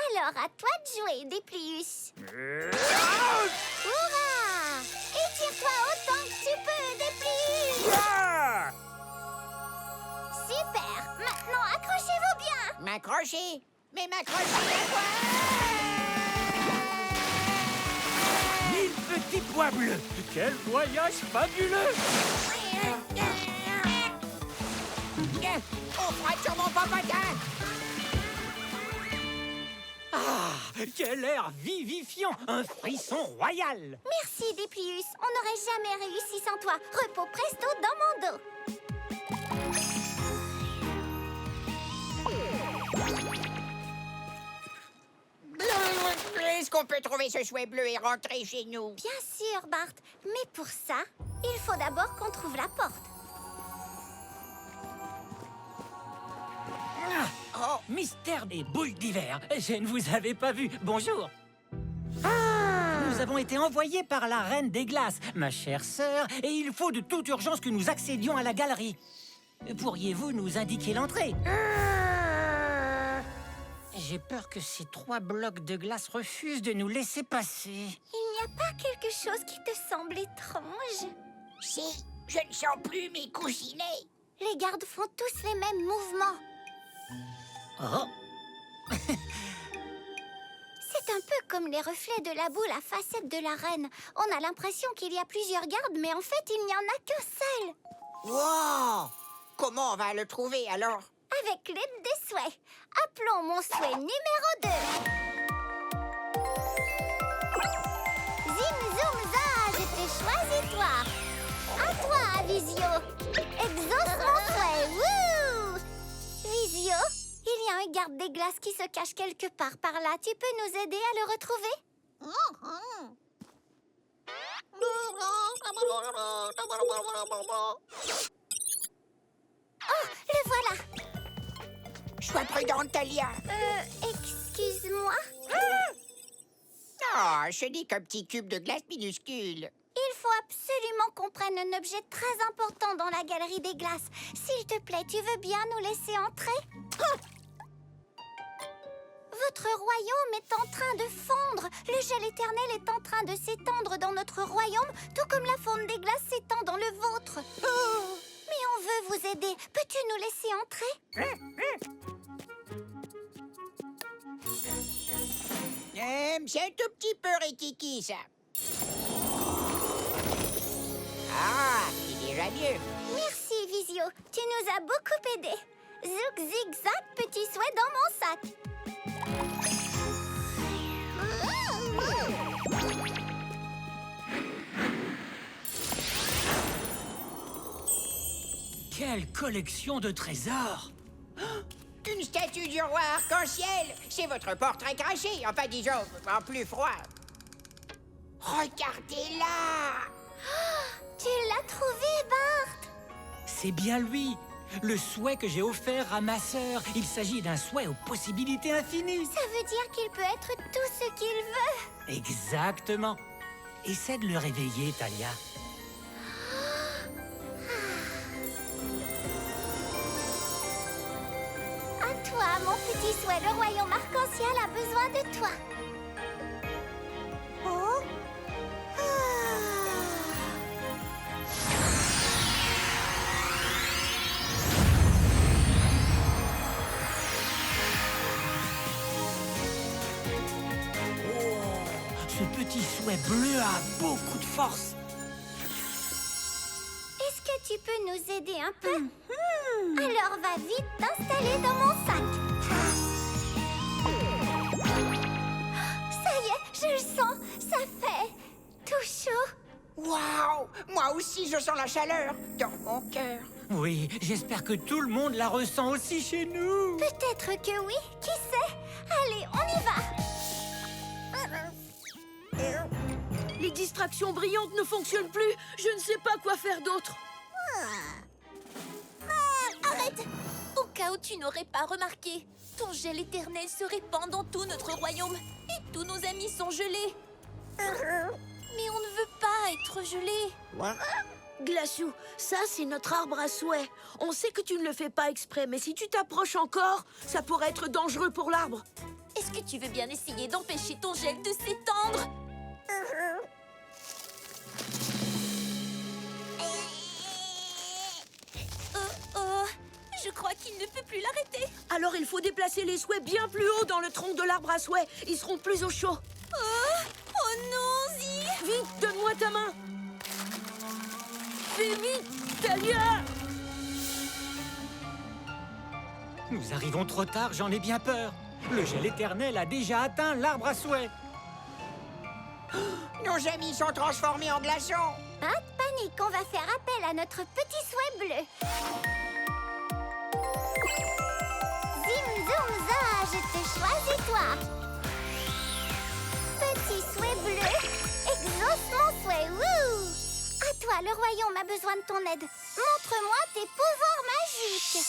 Alors, à toi de jouer, Déplius. Hurrah! Étire-toi autant que tu peux, Déplius. Super. Maintenant, accrochez-vous bien. M'accrocher? Mais m'accrocher à quoi? 1000 petits pois bleus. Quel voyage fabuleux! On frappe sur mon popotin. Ah, quel air vivifiant! Un frisson royal! Merci, Déplius. On n'aurait jamais réussi sans toi. Repos presto dans mon dos. Est-ce qu'on peut trouver ce souhait bleu et rentrer chez nous? Bien sûr, Bart. Mais pour ça, il faut d'abord qu'on trouve la porte. Oh, mystère des boules d'hiver. Je ne vous avais pas vu. Bonjour. Nous avons été envoyés par la Reine des Glaces, ma chère sœur, et il faut de toute urgence que nous accédions à la galerie. Pourriez-vous nous indiquer l'entrée? J'ai peur que ces 3 blocs de glace refusent de nous laisser passer. Il n'y a pas quelque chose qui te semble étrange? Si, je ne sens plus mes coussinets. Les gardes font tous les mêmes mouvements. Oh, C'est un peu comme les reflets de la boule à facettes de la reine. On a l'impression qu'il y a plusieurs gardes, mais en fait, il n'y en a qu'un seul. Wow! Comment on va le trouver alors? Avec l'aide des souhaits. Appelons mon souhait numéro 2. Zim, zoom, za, je te choisis, toi. À toi, Visio. Exauce mon souhait. Wouh! Visio, il y a un garde des glaces qui se cache quelque part par là. Tu peux nous aider à le retrouver? Oh, le voilà. Sois prudente, Talia. Excuse-moi. Ah, ce n'est qu'un petit cube de glace minuscule. Il faut absolument qu'on prenne un objet très important dans la galerie des glaces. S'il te plaît, tu veux bien nous laisser entrer? Votre royaume est en train de fondre. Le gel éternel est en train de s'étendre dans notre royaume, tout comme la fonte des glaces s'étend dans le vôtre. Mais on veut vous aider. Peux-tu nous laisser entrer? C'est un tout petit peu rikiki, ça. Ah, c'est déjà mieux. Merci, Visio. Tu nous as beaucoup aidés. Zouk, zig, zag, petit souhait dans mon sac. quelle collection de trésors! Une statue du roi arc-en-ciel. C'est votre portrait craché, enfin disons, en plus froid. Regardez-la. Tu l'as trouvé, Bart? C'est bien lui, le souhait que j'ai offert à ma sœur. Il s'agit d'un souhait aux possibilités infinies. Ça veut dire qu'il peut être tout ce qu'il veut. Exactement. Essaie de le réveiller, Talia. À toi, mon petit souhait, le royaume arc-en-ciel a besoin de toi. Oh. Ce petit souhait bleu a beaucoup de force. Est-ce que tu peux nous aider un peu? Alors va vite t'installer dans mon sac. Ça y est, je le sens. Ça fait tout chaud. Waouh! Moi aussi, je sens la chaleur dans mon cœur. Oui, j'espère que tout le monde la ressent aussi chez nous. Peut-être que oui, qui sait? Allez, on y va. Les distractions brillantes ne fonctionnent plus. Je ne sais pas quoi faire d'autre. Arrête! Au cas où tu n'aurais pas remarqué, ton gel éternel se répand dans tout notre royaume et tous nos amis sont gelés. Mais on ne veut pas être gelés. Glaçou, ça c'est notre arbre à souhait. On sait que tu ne le fais pas exprès, mais si tu t'approches encore, ça pourrait être dangereux pour l'arbre. Est-ce que tu veux bien essayer d'empêcher ton gel de s'étendre? Je crois qu'il ne peut plus l'arrêter. Alors il faut déplacer les souhaits bien plus haut dans le tronc de l'arbre à souhait. Ils seront plus au chaud. Oh non, Zi! Vite, donne-moi ta main. Fais vite, Talia! Nous arrivons trop tard, j'en ai bien peur. Le gel éternel a déjà atteint l'arbre à souhait. Nos amis sont transformés en glaçons. Pas de panique, on va faire appel à notre petit souhait bleu. Zim, zoom, za, je te choisis, toi. Petit souhait bleu, exauce mon souhait, wouh! À toi, le royaume a besoin de ton aide. Montre-moi tes pouvoirs magiques.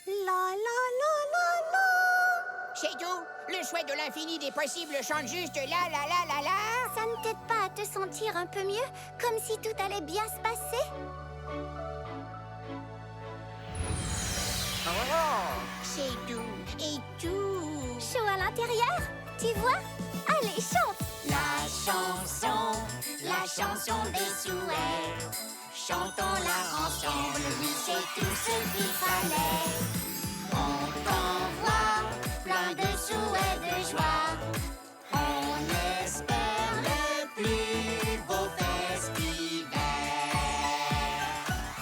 La la la la la. C'est tout. Le souhait de l'infini des possibles chante juste la la la la la. Ça ne t'aide pas à te sentir un peu mieux, comme si tout allait bien se passer? Oh, c'est doux et tout. Chaud à l'intérieur, tu vois? Allez, chante! La chanson des souhaits. Chantons-la ensemble, oui, c'est tout ce qu'il fallait. On t'envoie plein de souhaits de joie. On espère le plus beau festival.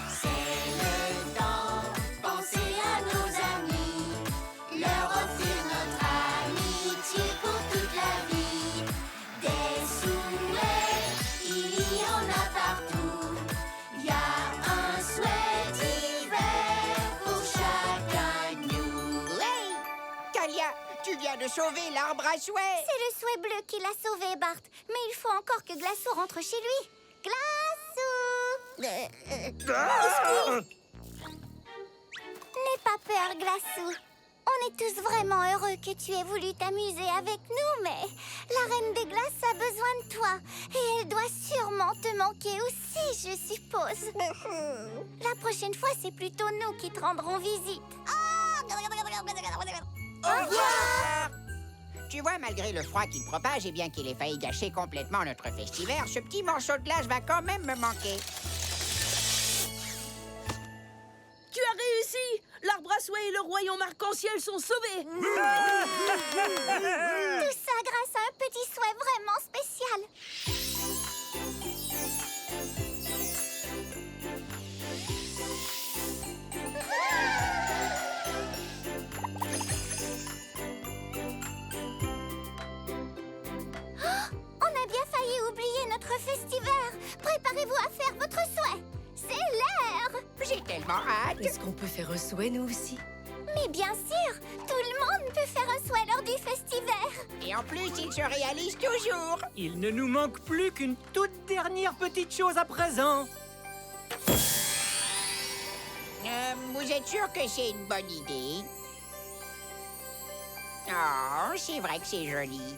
C'est le temps, penser à nos amis, leur offrir notre amitié pour toute la vie. Des souhaits, il y en a partout. Il y a un souhait d'hiver pour chacun de nous. Hey, Talia, tu viens de sauver l'arbre à souhait. C'est le souhait bleu qui l'a sauvé, Bart. Mais il faut encore que Glaçou rentre chez lui. Glaçou! N'aie pas peur, Glaçou. On est tous vraiment heureux que tu aies voulu t'amuser avec nous, mais la Reine des Glaces a besoin de toi. Et elle doit sûrement te manquer aussi, je suppose. La prochaine fois, c'est plutôt nous qui te rendrons visite. Au revoir. Tu vois, malgré le froid qu'il propage et bien qu'il ait failli gâcher complètement notre festival, ce petit morceau de glace va quand même me manquer. Tu as réussi! L'arbre à souhait et le royaume arc-en-ciel sont sauvés! Tout ça grâce à un petit souhait vraiment spécial. On a bien failli oublier notre festival. Préparez-vous à faire votre souhait. C'est l'heure. J'ai tellement hâte. Est-ce qu'on peut faire un souhait, nous aussi? Mais bien sûr, tout le monde peut faire un souhait lors du festival. Et en plus, il se réalise toujours. Il ne nous manque plus qu'une toute dernière petite chose à présent. Vous êtes sûr que c'est une bonne idée? Oh, c'est vrai que c'est joli.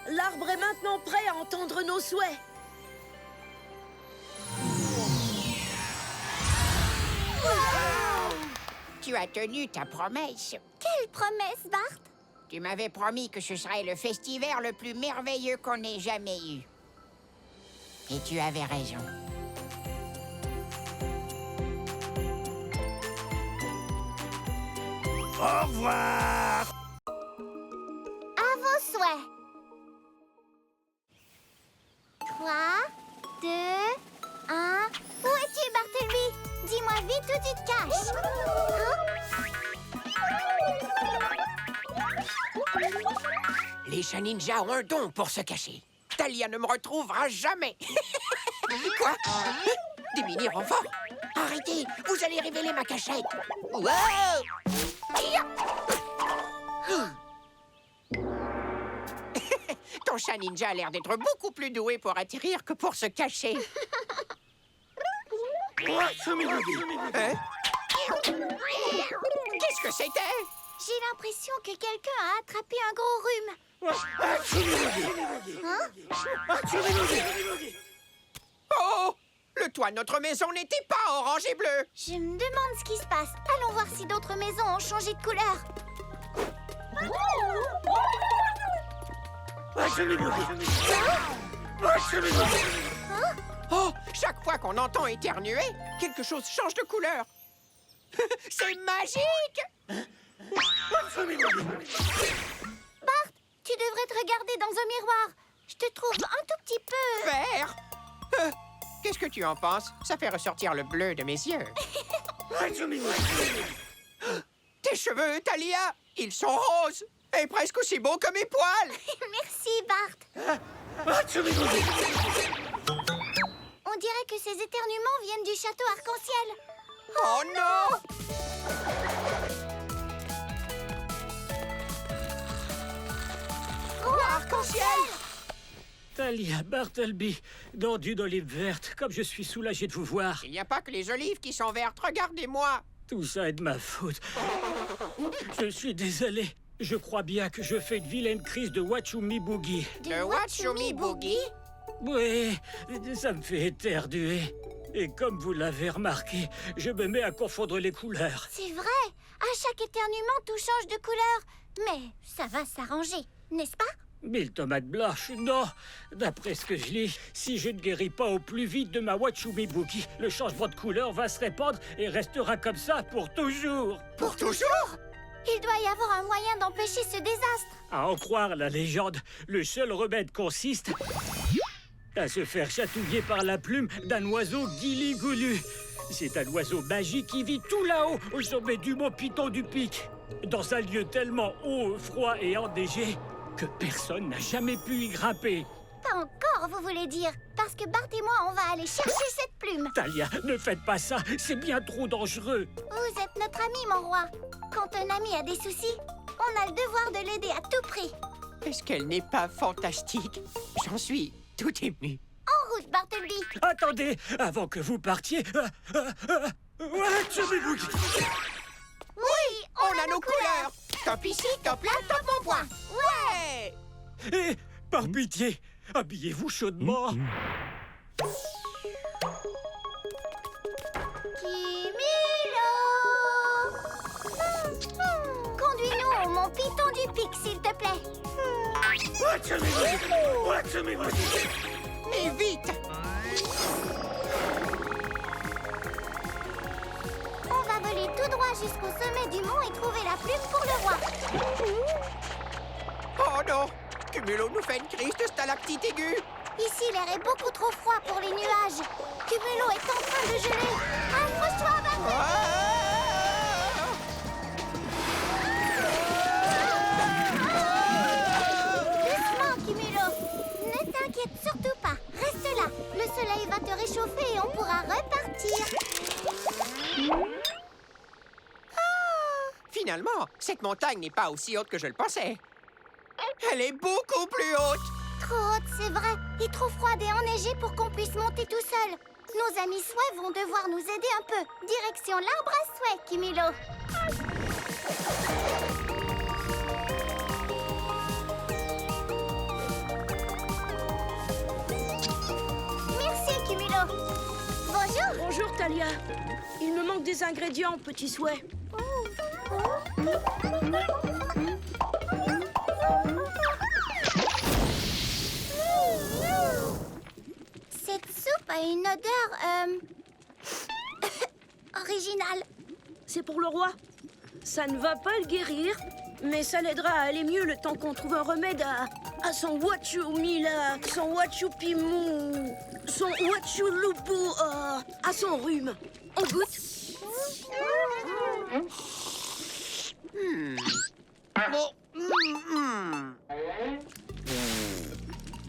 L'arbre est maintenant prêt à entendre nos souhaits. Tu as tenu ta promesse. Quelle promesse, Bart? Tu m'avais promis que ce serait le festival le plus merveilleux qu'on ait jamais eu. Et tu avais raison. Au revoir. À vos souhaits. 3, 2, 1... Où es-tu, Bartleby? Dis-moi vite où tu te caches. Les chats ninjas ont un don pour se cacher. Talia ne me retrouvera jamais. Quoi? Des mini-renforts? Arrêtez, vous allez révéler ma cachette. Wow! Ton chat ninja a l'air d'être beaucoup plus doué pour atterrir que pour se cacher. Hein? Qu'est-ce que c'était? J'ai l'impression que quelqu'un a attrapé un gros rhume. Hein? Oh! Le toit de notre maison n'était pas orange et bleu. Je me demande ce qui se passe. Allons voir si d'autres maisons ont changé de couleur. Oh! Chaque fois qu'on entend éternuer, quelque chose change de couleur. C'est magique! Bart, tu devrais te regarder dans un miroir. Je te trouve un tout petit peu... Vert? Qu'est-ce que tu en penses? Ça fait ressortir le bleu de mes yeux. Tes cheveux, Talia, ils sont roses et presque aussi beaux que mes poils. Merci, Bart. On dirait que ces éternuements viennent du château arc-en-ciel. Oh non! Oh, arc-en-ciel! Talia, Bartleby, dans d'une olive verte, comme je suis soulagé de vous voir. Il n'y a pas que les olives qui sont vertes, regardez-moi. Tout ça est de ma faute. Je suis désolé. Je crois bien que je fais une vilaine crise de Wachumi Boogie. De Wachumi Boogie? Oui, ça me fait éternuer. Et comme vous l'avez remarqué, je me mets à confondre les couleurs. C'est vrai. À chaque éternuement, tout change de couleur. Mais ça va s'arranger, n'est-ce pas? Mille tomates blanches, non. D'après ce que je lis, si je ne guéris pas au plus vite de ma Wachumi Boogie, le changement de couleur va se répandre et restera comme ça pour toujours. Pour toujours? Il doit y avoir un moyen d'empêcher ce désastre. À en croire la légende, le seul remède consiste à se faire chatouiller par la plume d'un oiseau guili-goulu. C'est un oiseau magique qui vit tout là-haut, au sommet du mont Piton du Pic, dans un lieu tellement haut, froid et enneigé que personne n'a jamais pu y grimper. Pas encore, vous voulez dire? Parce que Bart et moi, on va aller chercher cette plume. Talia, ne faites pas ça, c'est bien trop dangereux. Vous êtes notre ami, mon roi. Quand un ami a des soucis, on a le devoir de l'aider à tout prix. Est-ce qu'elle n'est pas fantastique? J'en suis tout ému. En route, Bartleby. Attendez, avant que vous partiez... Wachumi Boogie. Oui, On a nos couleurs. Top ici, top là, top au point. Ouais! Et, par pitié, habillez-vous chaudement. Kimilo! Conduis-nous au mont Piton du Pic, s'il te plaît. Mais vite! On va voler tout droit jusqu'au sommet du mont et trouver la plume pour le roi. Oh non! Cumulo nous fait une crise de stalactite aiguë. Ici, l'air est beaucoup trop froid pour les nuages. Cumulo est en train de geler. Accroche-toi, Bartleby! Doucement, Cumulo. Ne t'inquiète surtout pas. Reste là. Le soleil va te réchauffer et on pourra repartir. Finalement, cette montagne n'est pas aussi haute que je le pensais. Elle est beaucoup plus haute. Trop haute, c'est vrai. Et trop froide et enneigée pour qu'on puisse monter tout seul. Nos amis Souhait vont devoir nous aider un peu. Direction l'arbre à Souhait, Kimilo. Merci, Kimilo. Bonjour. Bonjour, Talia. Il me manque des ingrédients, petit Souhait. Cette soupe a une odeur, originale. C'est pour le roi. Ça ne va pas le guérir, mais ça l'aidera à aller mieux le temps qu'on trouve un remède à son Wachumila, son Wachupimou, son Wachulupu, à son rhume. On goûte?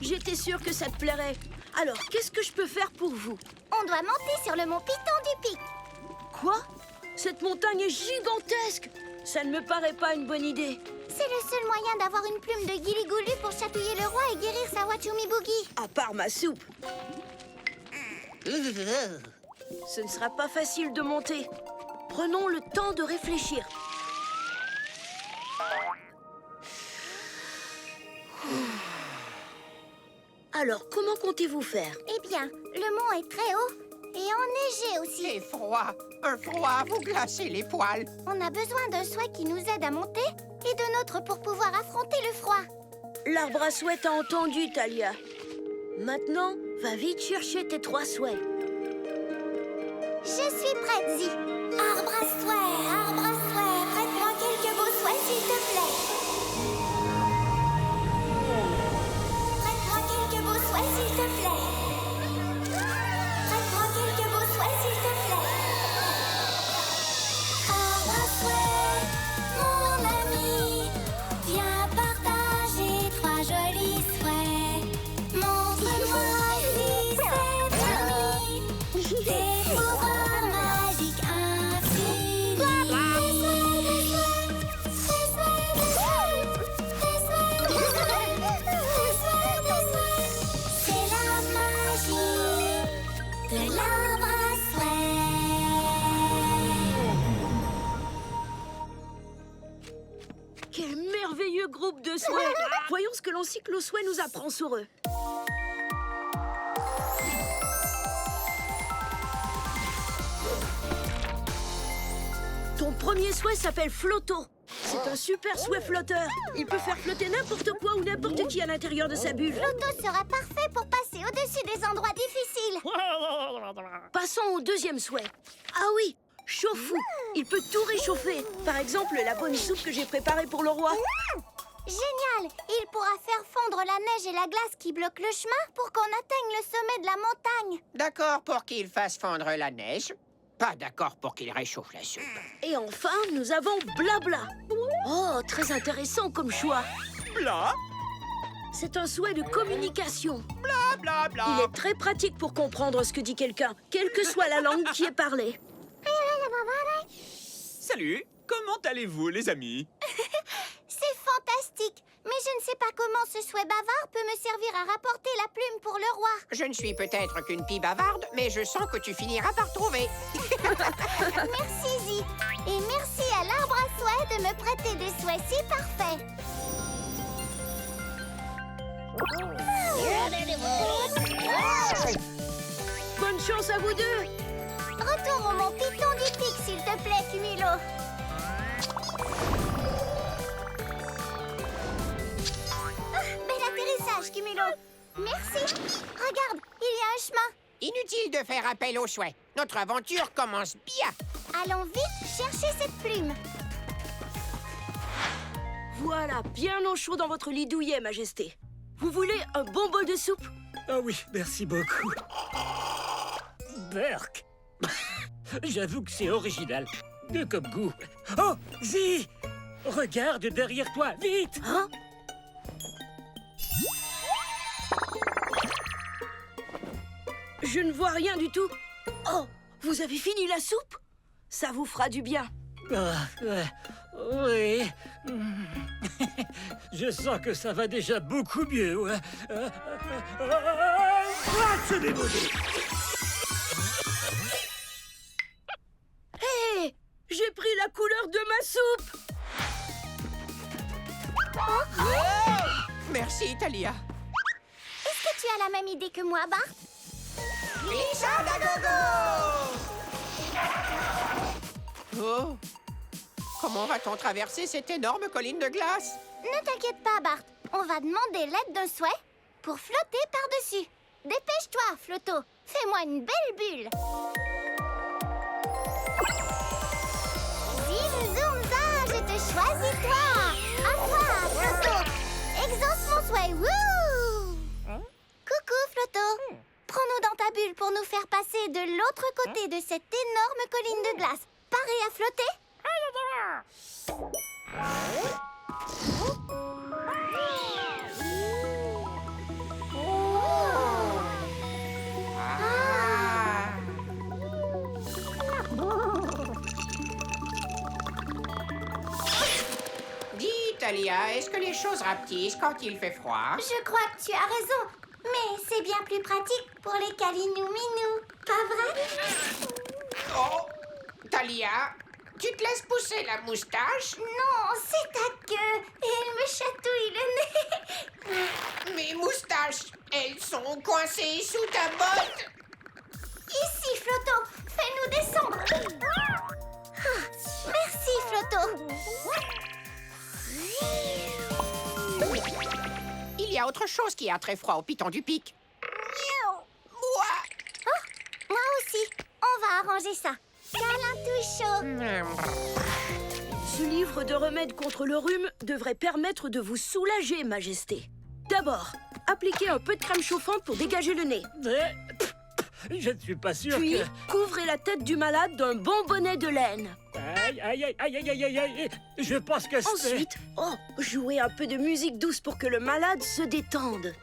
J'étais sûre que ça te plairait. Alors, qu'est-ce que je peux faire pour vous? On doit monter sur le mont Piton du Pic. Quoi? Cette montagne est gigantesque! Ça ne me paraît pas une bonne idée. C'est le seul moyen d'avoir une plume de Guili-Goulu pour chatouiller le roi et guérir sa Wachumi Boogie. À part ma soupe. Ce ne sera pas facile de monter. Prenons le temps de réfléchir. Alors, comment comptez-vous faire? Eh bien, le mont est très haut et enneigé aussi. Et froid. Un froid, vous glacez les poils. On a besoin d'un souhait qui nous aide à monter et de nôtre pour pouvoir affronter le froid. L'arbre à souhait t'a entendu, Talia. Maintenant, va vite chercher tes 3 souhaits. Je suis prête, Zi. Arbre à souhait, prête-moi quelques beaux souhaits, s'il te plaît. Prête-moi quelques beaux souhaits, s'il te plaît. Prête-moi quelques beaux souhaits, s'il te plaît. Arbre à souhait, mon ami, viens partager 3 jolis souhaits. Montre-moi si c'est permis. Des pouvoirs magiques infinis. C'est la magie de l'arbre à souhait. Quel merveilleux groupe de souhaits! Voyons ce que l'encyclo souhait nous apprend sur eux. Ton premier souhait s'appelle Flotto. C'est un super souhait flotteur. Il peut faire flotter n'importe quoi ou n'importe qui à l'intérieur de sa bulle. L'auto sera parfait pour passer au-dessus des endroits difficiles. Passons au deuxième souhait. Ah oui, chauffe-fou. Il peut tout réchauffer. Par exemple, la bonne soupe que j'ai préparée pour le roi. Génial! Il pourra faire fondre la neige et la glace qui bloquent le chemin pour qu'on atteigne le sommet de la montagne. D'accord pour qu'il fasse fondre la neige. Pas d'accord pour qu'il réchauffe la soupe. Et enfin, nous avons Blabla. Oh, très intéressant comme choix. Bla, C'est un souhait de communication. bla, bla, bla. Il est très pratique pour comprendre ce que dit quelqu'un, quelle que soit la langue qui est parlée. Salut, comment allez-vous, les amis? C'est fantastique! Mais je ne sais pas comment ce souhait bavard peut me servir à rapporter la plume pour le roi. Je ne suis peut-être qu'une pie bavarde, mais je sens que tu finiras par trouver. Merci, Zi. Et merci à l'arbre à souhait de me prêter des souhaits si parfaits. Bonne chance à vous deux. Retour au mont Piton du Pic, s'il te plaît, Cumulo. Bel atterrissage, Cumulo. Merci. Regarde, il y a un chemin. Inutile de faire appel aux souhaits. Notre aventure commence bien. Allons vite chercher cette plume. Voilà, bien au chaud dans votre lit douillet, Majesté. Vous voulez un bon bol de soupe? Ah oui, merci beaucoup. Burk. J'avoue que c'est original. Comme goût. Oh, Zi! Regarde derrière toi, vite! Hein? Je ne vois rien du tout. Oh, vous avez fini la soupe? Ça vous fera du bien. Oui. Je sens que ça va déjà beaucoup mieux. Ouais. Ce démodé! Hé! J'ai pris la couleur de ma soupe! Merci, Talia. Est-ce que tu as la même idée que moi, Bart? Glissade à gogo! Oh! Comment va-t-on traverser cette énorme colline de glace? Ne t'inquiète pas, Bart. On va demander l'aide d'un souhait pour flotter par-dessus. Dépêche-toi, Flotto. Fais-moi une belle bulle. Zim, zoom, za, je te choisis, toi. À toi, Flotto. Exauce mon souhait. Wouh! Coucou, Flotto. Prends-nous dans ta bulle pour nous faire passer de l'autre côté de cette énorme colline de glace. Paré à flotter? Dis, Talia, est-ce que les choses rapetissent quand il fait froid? Je crois que tu as raison. Mais c'est bien plus pratique pour les câlinous-minous. Pas vrai? Oh! Talia, tu te laisses pousser la moustache? Non, c'est ta queue. Et elle me chatouille le nez. Mes moustaches! Elles sont coincées sous ta botte. Ici, Floto, fais-nous descendre. Merci, Floto. Il y a autre chose qui a très froid au piton du pic. Moi. Moi aussi. On va arranger ça. Câlin tout chaud. Ce livre de remèdes contre le rhume devrait permettre de vous soulager, Majesté. D'abord, appliquez un peu de crème chauffante pour dégager le nez. Je ne suis pas sûr Puis, que... couvrez la tête du malade d'un bon bonnet de laine. Aïe, aïe, aïe, aïe, aïe, aïe, aïe. Je pense que c'est... Ensuite, jouez un peu de musique douce pour que le malade se détende.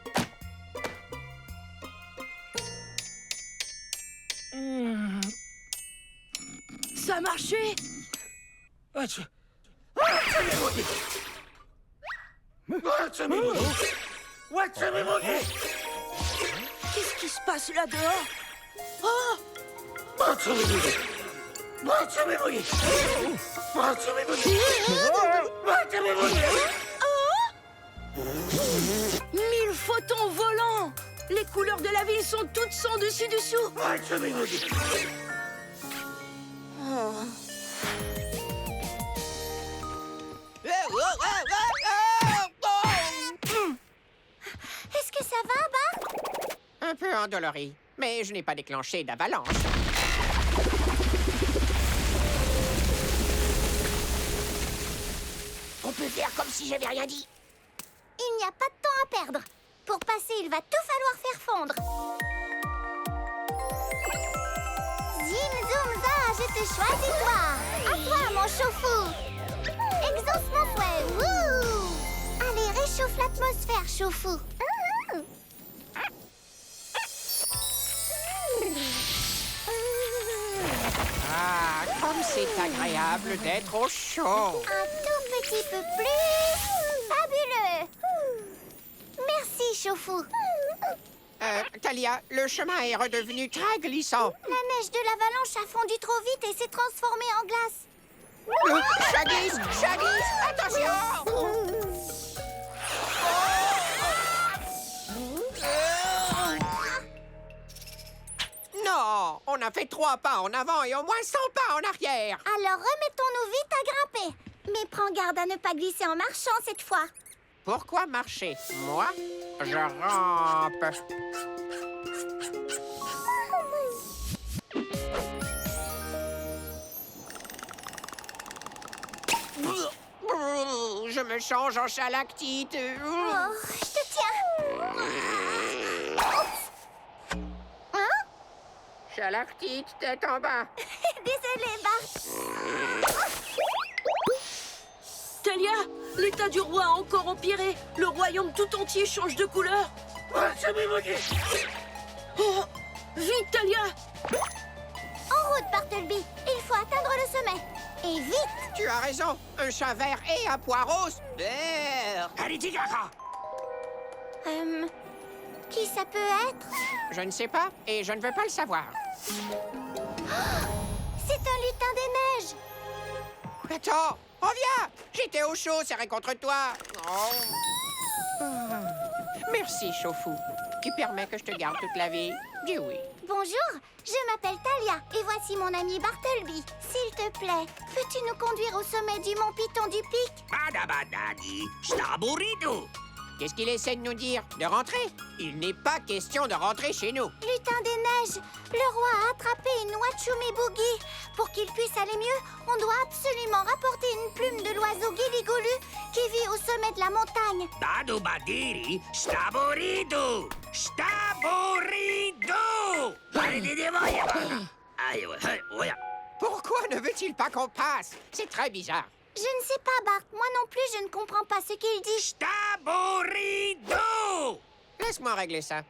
Ça a marché? Qu'est-ce qui se passe là dehors? Oh! Mille photons volants! Les couleurs de la ville sont toutes sans dessus-dessous. Oh. Est-ce que ça va, Bart? Un peu endolori, mais je n'ai pas déclenché d'avalanche. On peut faire comme si j'avais rien dit. Il n'y a pas de temps à perdre. Pour passer, il va tout falloir faire fondre. Zim, zoom, za, je te choisis, toi. À toi, mon chauffe-fou. Exauce mon fouet. Wouh! Allez, réchauffe l'atmosphère, chauffe-fou. Ah, comme c'est agréable d'être au chaud. Un tout petit peu plus. Fabuleux. Merci, chauffe-fou. Talia, le chemin est redevenu très glissant. La neige de l'avalanche a fondu trop vite et s'est transformée en glace. Ça glisse, ça glisse, attention! Non, on a fait 3 pas en avant et au moins 100 pas en arrière. Alors remettons-nous vite à grimper. Mais prends garde à ne pas glisser en marchant cette fois. Pourquoi marcher? Moi, je rampe. Je me change en stalactite. Oh, je te tiens. Hein? Stalactite, tête en bas. Désolée, Bart. Talia, l'état du roi a encore empiré. Le royaume tout entier change de couleur. Oh, vite, Talia! En route, Bartleby. Il faut atteindre le sommet. Et vite. Tu as raison. Un chat vert et un pois rose. Qui ça peut être? Je ne sais pas et je ne veux pas le savoir. C'est un lutin des neiges. Attends, reviens. J'étais au chaud, serré contre toi. Oh. Merci, Chaufou. Tu permets que je te garde toute la vie. Dis oui. Bonjour, je m'appelle Talia et voici mon ami Bartleby. S'il te plaît, peux-tu nous conduire au sommet du mont Piton du Pic? Qu'est-ce qu'il essaie de nous dire? De rentrer? Il n'est pas question de rentrer chez nous. Lutin des neiges, le roi a attrapé une Wachumi Boogie. Pour qu'il puisse aller mieux, on doit absolument rapporter une plume de l'oiseau Guiligolu qui vit au sommet de la montagne. Pourquoi ne veut-il pas qu'on passe? C'est très bizarre. Je ne sais pas, Bart. Moi non plus, je ne comprends pas ce qu'il dit. Laisse-moi régler ça.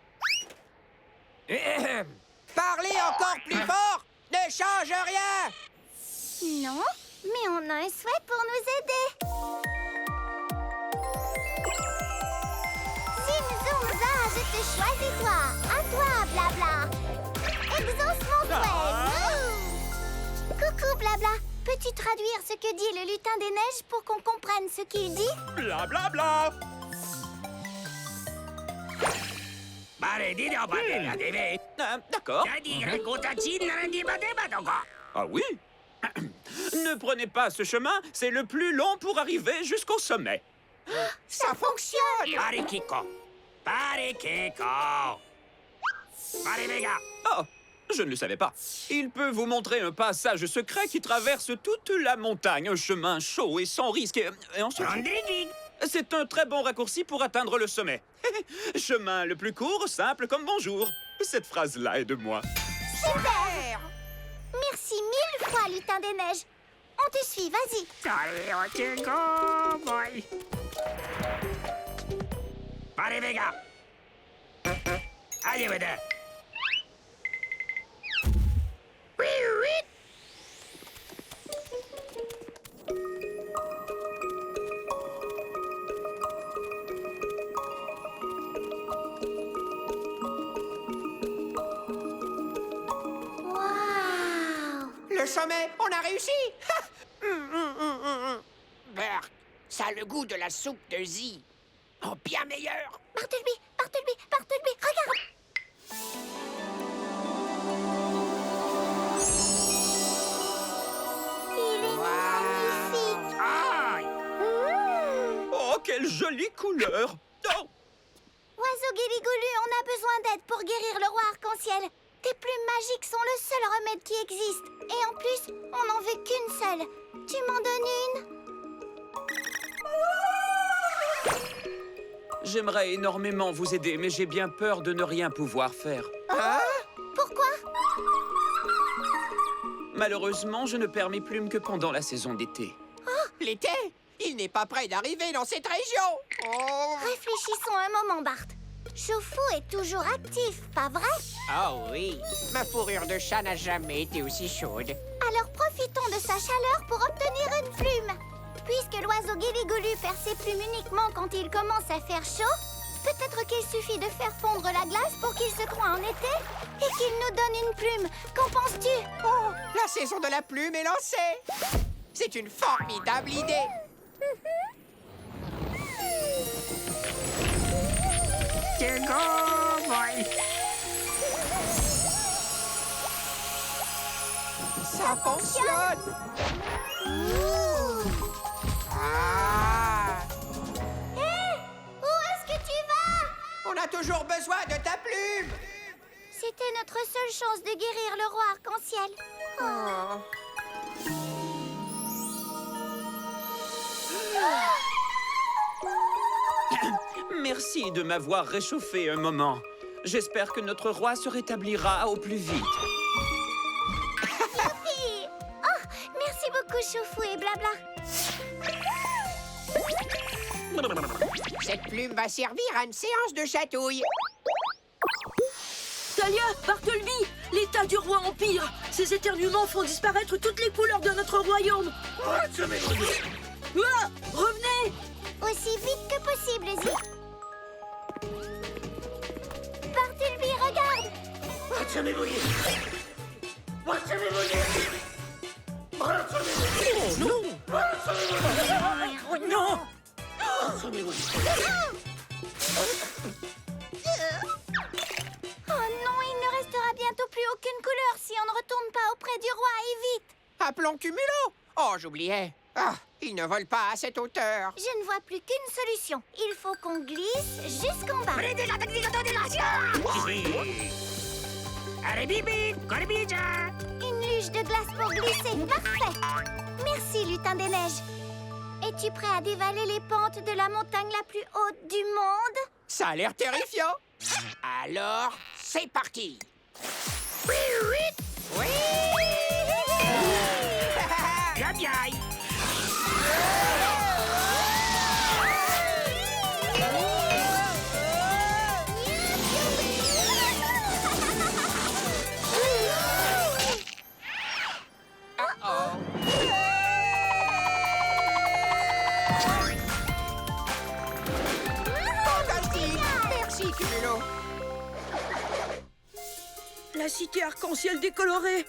Parlez encore plus fort! Ne change rien! Non, mais on a un souhait pour nous aider. Zim, zoom, za, je te choisis, toi. À toi, blabla. Exauce mon souhait. Wouh! Coucou, blabla. Peux-tu traduire ce que dit le lutin des neiges pour qu'on comprenne ce qu'il dit? Bla bla bla. D'accord. Ah oui? Ne prenez pas ce chemin, c'est le plus long pour arriver jusqu'au sommet. Ça fonctionne! Oh, je ne le savais pas. Il peut vous montrer un passage secret qui traverse toute la montagne, un chemin chaud et sans risque. Et ensuite... C'est un très bon raccourci pour atteindre le sommet. Chemin le plus court, simple comme bonjour. Cette phrase-là est de moi. Super! Merci 1000 fois, lutin des neiges. On te suit, vas-y. Waouh! Le sommet, on a réussi! Berk, ça a le goût de la soupe de Zi. Oh, bien meilleur! Bartleby, Bartleby, Bartleby, regarde! Il est magnifique! Oh, quelle jolie couleur! Oh, Oiseau Guéligolu, on a besoin d'aide pour guérir le roi arc-en-ciel. Tes plumes magiques sont le seul remède qui existe. Et en plus, on n'en veut qu'une seule. Tu m'en donnes une? j'aimerais énormément vous aider, mais j'ai bien peur de ne rien pouvoir faire. Pourquoi? Malheureusement, je ne perds mes plumes que pendant la saison d'été. L'été, il n'est pas prêt d'arriver dans cette région. Oh, Réfléchissons un moment, Bart. Choufou est toujours actif, pas vrai? oh oui, ma fourrure de chat n'a jamais été aussi chaude. Alors profitons de sa chaleur pour obtenir une plume. Puisque l'oiseau Guéligolu perd ses plumes uniquement quand il commence à faire chaud, peut-être qu'il suffit de faire fondre la glace pour qu'il se croie en été et qu'il nous donne une plume. Qu'en penses-tu? Oh, la saison de la plume est lancée. C'est une formidable idée. Ça fonctionne. Ah, Hé! Où est-ce que tu vas? on a toujours besoin de ta plume. C'était notre seule chance de guérir le roi arc-en-ciel. Oh. Merci de m'avoir réchauffé un moment. J'espère que notre roi se rétablira au plus vite. Youpi! Oh, merci beaucoup, Choufou et blabla. Cette plume va servir à une séance de chatouille. Talia, Bartleby, l'état du roi empire. Ces éternuements font disparaître toutes les couleurs de notre royaume. Ah, revenez! Aussi vite que possible, Zi. Bartleby, regarde! Oh non! Oh non, il ne restera bientôt plus aucune couleur si on ne retourne pas auprès du roi, et vite! Appelons Cumulo. Oh, j'oubliais. Ah, il ne vole pas à cette hauteur. Je ne vois plus qu'une solution. Il faut qu'on glisse jusqu'en bas. Une luge de glace pour glisser, parfait! Merci, lutin des neiges. Es-tu prêt à dévaler les pentes de la montagne la plus haute du monde? Ça a l'air terrifiant. Alors, c'est parti. Oui. Fantastique. Merci, Cumulo. La cité arc-en-ciel décolorée.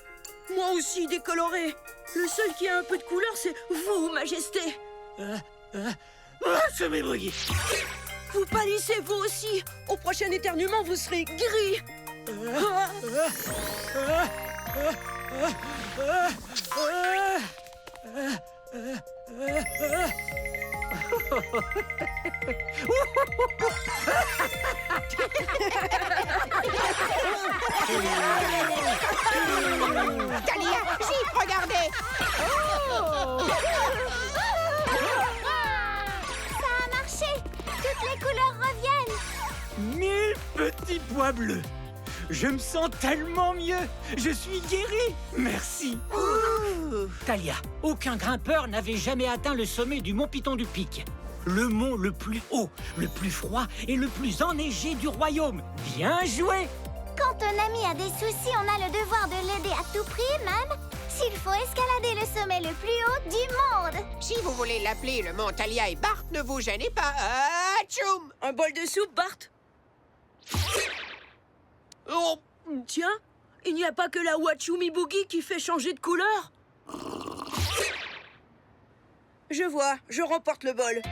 Moi aussi décolorée. Le seul qui a un peu de couleur, c'est vous, Majesté. Vous pâlissez vous aussi. Au prochain éternuement, vous serez gris. Talia, Zip, regardez! Ça a marché. Toutes les couleurs reviennent. 1000 petits pois bleus. Je me sens tellement mieux. Je suis guéri. Merci. Talia, aucun grimpeur n'avait jamais atteint le sommet du mont Piton du Pic. Le mont le plus haut, le plus froid et le plus enneigé du royaume. Bien joué! Quand un ami a des soucis, on a le devoir de l'aider à tout prix, même s'il faut escalader le sommet le plus haut du monde. Si vous voulez l'appeler le mont Talia et Bart, ne vous gênez pas. Tchoum! Un bol de soupe, Bart? Oh! Tiens, il n'y a pas que la Wachumi Boogie qui fait changer de couleur? Je vois, je remporte le bol.